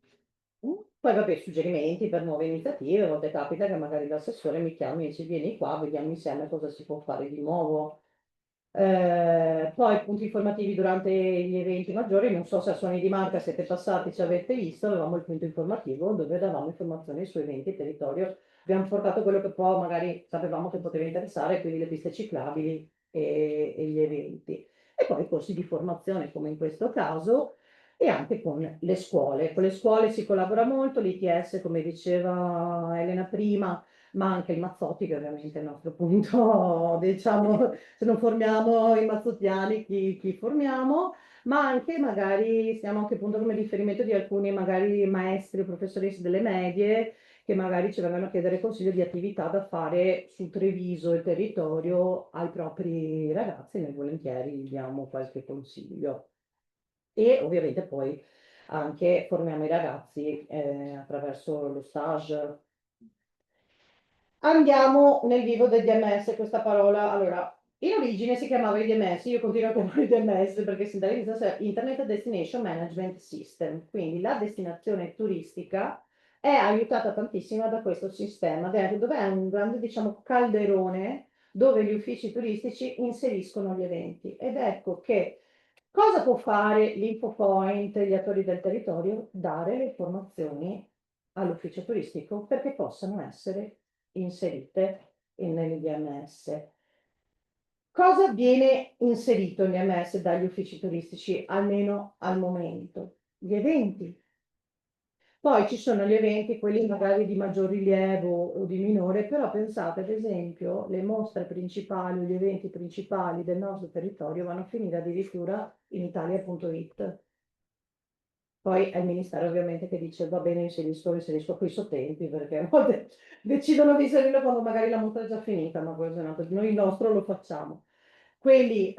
vabbè, suggerimenti per nuove iniziative, a volte capita che magari l'assessore mi chiami e dice vieni qua, vediamo insieme cosa si può fare di nuovo. Poi punti informativi durante gli eventi maggiori, non so se a Suoni di Marca siete passati, ci avete visto, avevamo il punto informativo dove davamo informazioni su eventi e territorio. Abbiamo portato quello che poi magari sapevamo che poteva interessare, quindi le piste ciclabili e gli eventi. E poi corsi di formazione, come in questo caso, e anche con le scuole. Con le scuole si collabora molto, l'ITS, come diceva Elena prima, ma anche il Mazzotti, che ovviamente è il nostro punto, diciamo, se non formiamo i mazzottiani, chi formiamo? Ma anche magari siamo anche appunto come riferimento di alcuni magari maestri o professoristi delle medie che magari ci vengono a chiedere consiglio di attività da fare su Treviso e territorio ai propri ragazzi, noi volentieri gli diamo qualche consiglio. E ovviamente poi anche formiamo i ragazzi attraverso lo stage. Andiamo nel vivo del DMS, questa parola, allora, in origine si chiamava IDMS, io continuo a chiamare IDMS perché si dall'inizio Internet Destination Management System, quindi la destinazione turistica è aiutata tantissimo da questo sistema, dove è un grande, diciamo, calderone dove gli uffici turistici inseriscono gli eventi. Ed ecco che cosa può fare l'InfoPoint, gli attori del territorio? Dare le informazioni all'ufficio turistico perché possano essere inserite nell'IDMS. Cosa viene inserito in IMS dagli uffici turistici, almeno al momento? gli eventi. Poi ci sono gli eventi, quelli magari di maggior rilievo o di minore, però pensate ad esempio, le mostre principali o gli eventi principali del nostro territorio vanno a finire addirittura in Italia.it. Poi è il Ministero ovviamente che dice va bene, inserisco qui su tempi, perché a volte decidono di inserirlo quando magari la mostra è già finita, ma questo è un altro- noi il nostro lo facciamo. Quelli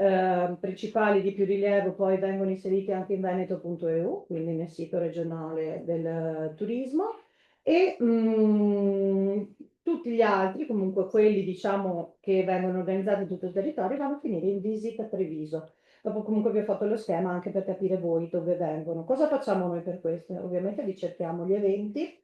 principali di più rilievo poi vengono inseriti anche in Veneto.eu, quindi nel sito regionale del turismo, e tutti gli altri, comunque quelli diciamo che vengono organizzati in tutto il territorio, vanno a finire in Visita Treviso. Dopo comunque vi ho fatto lo schema anche per capire voi dove vengono. Cosa facciamo noi per questo? Ovviamente ricerchiamo gli eventi,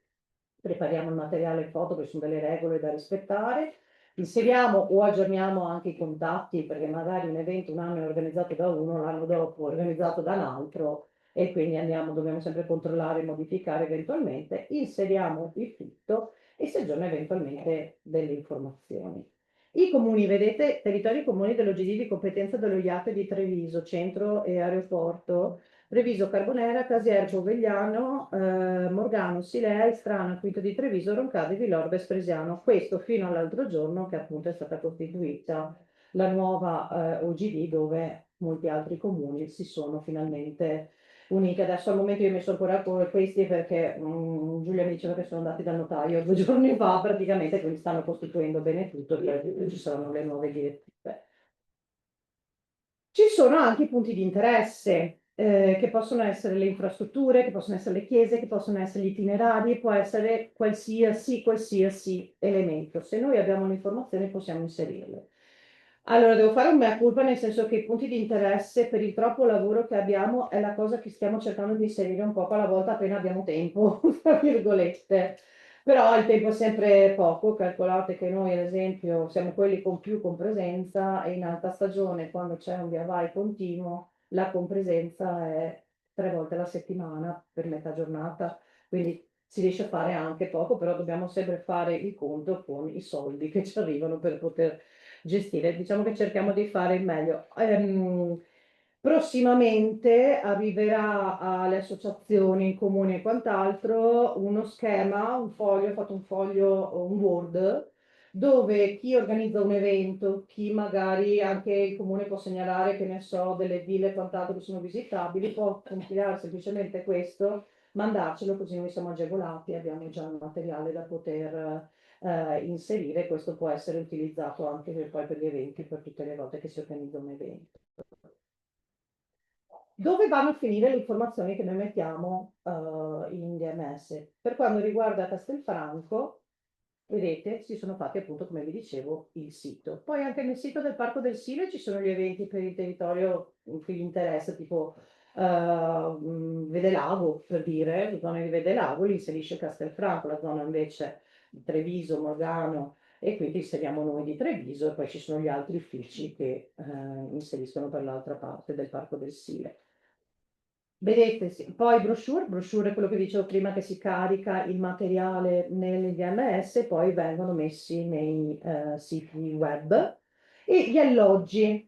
prepariamo il materiale foto, che sono delle regole da rispettare, inseriamo o aggiorniamo anche i contatti, perché magari un evento un anno è organizzato da uno, l'anno dopo è organizzato da un altro, e quindi dobbiamo sempre controllare e modificare eventualmente, inseriamo il tutto e si aggiorna eventualmente delle informazioni. I comuni, vedete, territori comuni dell'OGD di competenza dello IAT di Treviso, centro e aeroporto, Treviso, Carbonera, Casier, Povegliano, Morgano, Silea, Istrana, Quinto di Treviso, Roncade, Villorbe, Spresiano. Questo fino all'altro giorno che appunto è stata costituita la nuova OGD dove molti altri comuni si sono finalmente uniti. Adesso al momento io ho messo ancora questi perché Giulia mi diceva che sono andati dal notaio 2 giorni fa praticamente, quindi stanno costituendo bene tutto, perché ci saranno le nuove direttive. Ci sono anche i punti di interesse, che possono essere le infrastrutture, che possono essere le chiese, che possono essere gli itinerari, può essere qualsiasi elemento. Se noi abbiamo un'informazione possiamo inserirle. Allora, devo fare un mea culpa nel senso che i punti di interesse per il troppo lavoro che abbiamo è la cosa che stiamo cercando di inserire un po' alla volta appena abbiamo tempo, tra virgolette. Però il tempo è sempre poco, calcolate che noi ad esempio siamo quelli con più compresenza e in alta stagione quando c'è un via vai continuo la compresenza è 3 volte alla settimana per metà giornata, quindi si riesce a fare anche poco, però dobbiamo sempre fare il conto con i soldi che ci arrivano per poter gestire. Diciamo che cerchiamo di fare il meglio. Prossimamente arriverà alle associazioni, comuni e quant'altro uno schema, un foglio, ho fatto un foglio, un Word, dove chi organizza un evento, chi magari anche il comune può segnalare, che ne so, delle ville e quant'altro che sono visitabili, può compilare semplicemente questo, mandarcelo così noi siamo agevolati, abbiamo già il materiale da poter inserire. Questo può essere utilizzato anche poi per gli eventi, per tutte le volte che si organizza un evento. Dove vanno a finire le informazioni che noi mettiamo in DMS? Per quanto riguarda Castelfranco, vedete, si sono fatti appunto, come vi dicevo, il sito. Poi anche nel sito del Parco del Sile ci sono gli eventi per il territorio che vi interessa, tipo Vedelago, per dire, la zona di Vedelago, li inserisce Castelfranco, la zona invece di Treviso, Morgano, e quindi inseriamo noi di Treviso, e poi ci sono gli altri uffici che inseriscono per l'altra parte del Parco del Sile. Vedete, sì. Poi brochure è quello che dicevo prima, che si carica il materiale nel DMS, poi vengono messi nei siti web. E gli alloggi.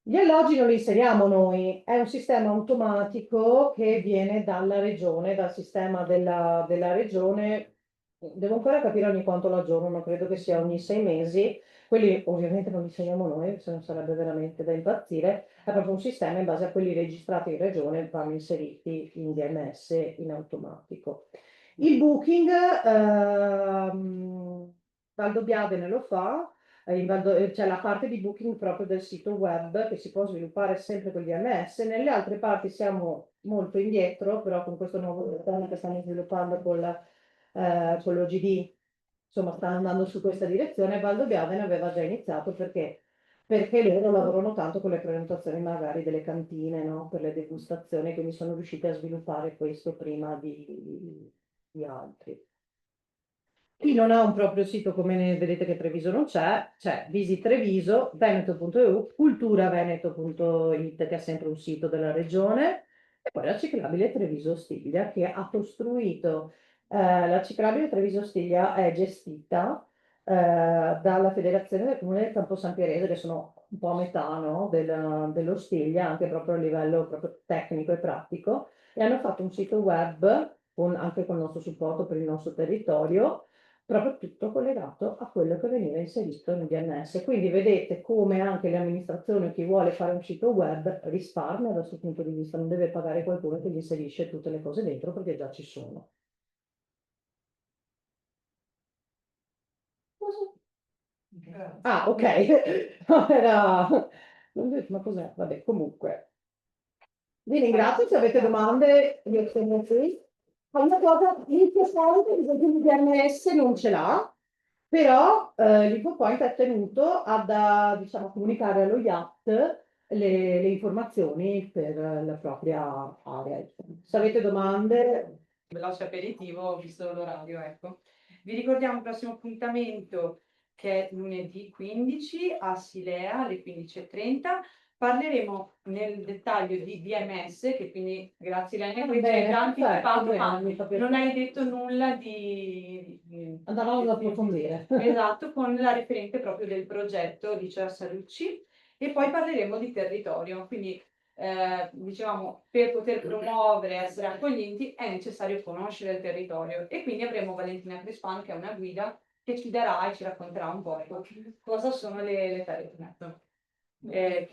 Gli alloggi non li inseriamo noi, è un sistema automatico che viene dalla regione, dal sistema della regione. Devo ancora capire ogni quanto lo aggiornano, credo che sia ogni 6 mesi. Quelli ovviamente non li inseriamo noi, se non sarebbe veramente da impazzire. È proprio un sistema in base a quelli registrati in regione, vanno inseriti in DMS in automatico. Il booking, Valdo Biadene lo fa, c'è la parte di booking proprio del sito web che si può sviluppare sempre con gli DMS. Nelle altre parti siamo molto indietro, però con questo nuovo sistema che stiamo sviluppando con l'OGD, insomma, stanno andando su questa direzione. Valdo Biadene aveva già iniziato perché loro lavorano tanto con le prenotazioni magari delle cantine, no? Per le degustazioni, quindi sono riusciti a sviluppare questo prima di altri. Chi non ha un proprio sito, come ne vedete che Treviso non c'è Visit Treviso, veneto.eu, culturaveneto.it, che è sempre un sito della regione, e poi la ciclabile Treviso Stiglia, che ha costruito, la ciclabile Treviso Stiglia è gestita dalla Federazione del Comune del Campo San Pierese, che sono un po' a metà, no, dello Stiglia, anche proprio a livello proprio tecnico e pratico, e hanno fatto un sito web anche con il nostro supporto per il nostro territorio, proprio tutto collegato a quello che veniva inserito nel DNS. Quindi vedete come anche le amministrazioni, chi vuole fare un sito web, risparmia da questo punto di vista, non deve pagare qualcuno che gli inserisce tutte le cose dentro perché già ci sono. Ah, ok. No, ma cos'è? Vabbè, comunque. Vi ringrazio, se avete domande, io sono qui. Ma una cosa interessante, ad esempio il DNS non ce l'ha, però l'InfoPoint è tenuto diciamo, comunicare allo IAT le informazioni per la propria area. Se avete domande, Veloce aperitivo, visto l'orario, ecco. Vi ricordiamo il prossimo appuntamento che è lunedì 15 a Silea alle 15:30. Parleremo nel dettaglio di DMS, che quindi grazie Lenia, qui c'è già anticipato, ma non hai detto nulla andavamo ad approfondire. Esatto, con la referente proprio del progetto di Cersalucci, e poi parleremo di territorio, quindi diciamo, per poter promuovere, essere accoglienti, è necessario conoscere il territorio, e quindi avremo Valentina Crespan, che è una guida, che ci darà e ci racconterà un po' cosa sono le terre. Chiuderei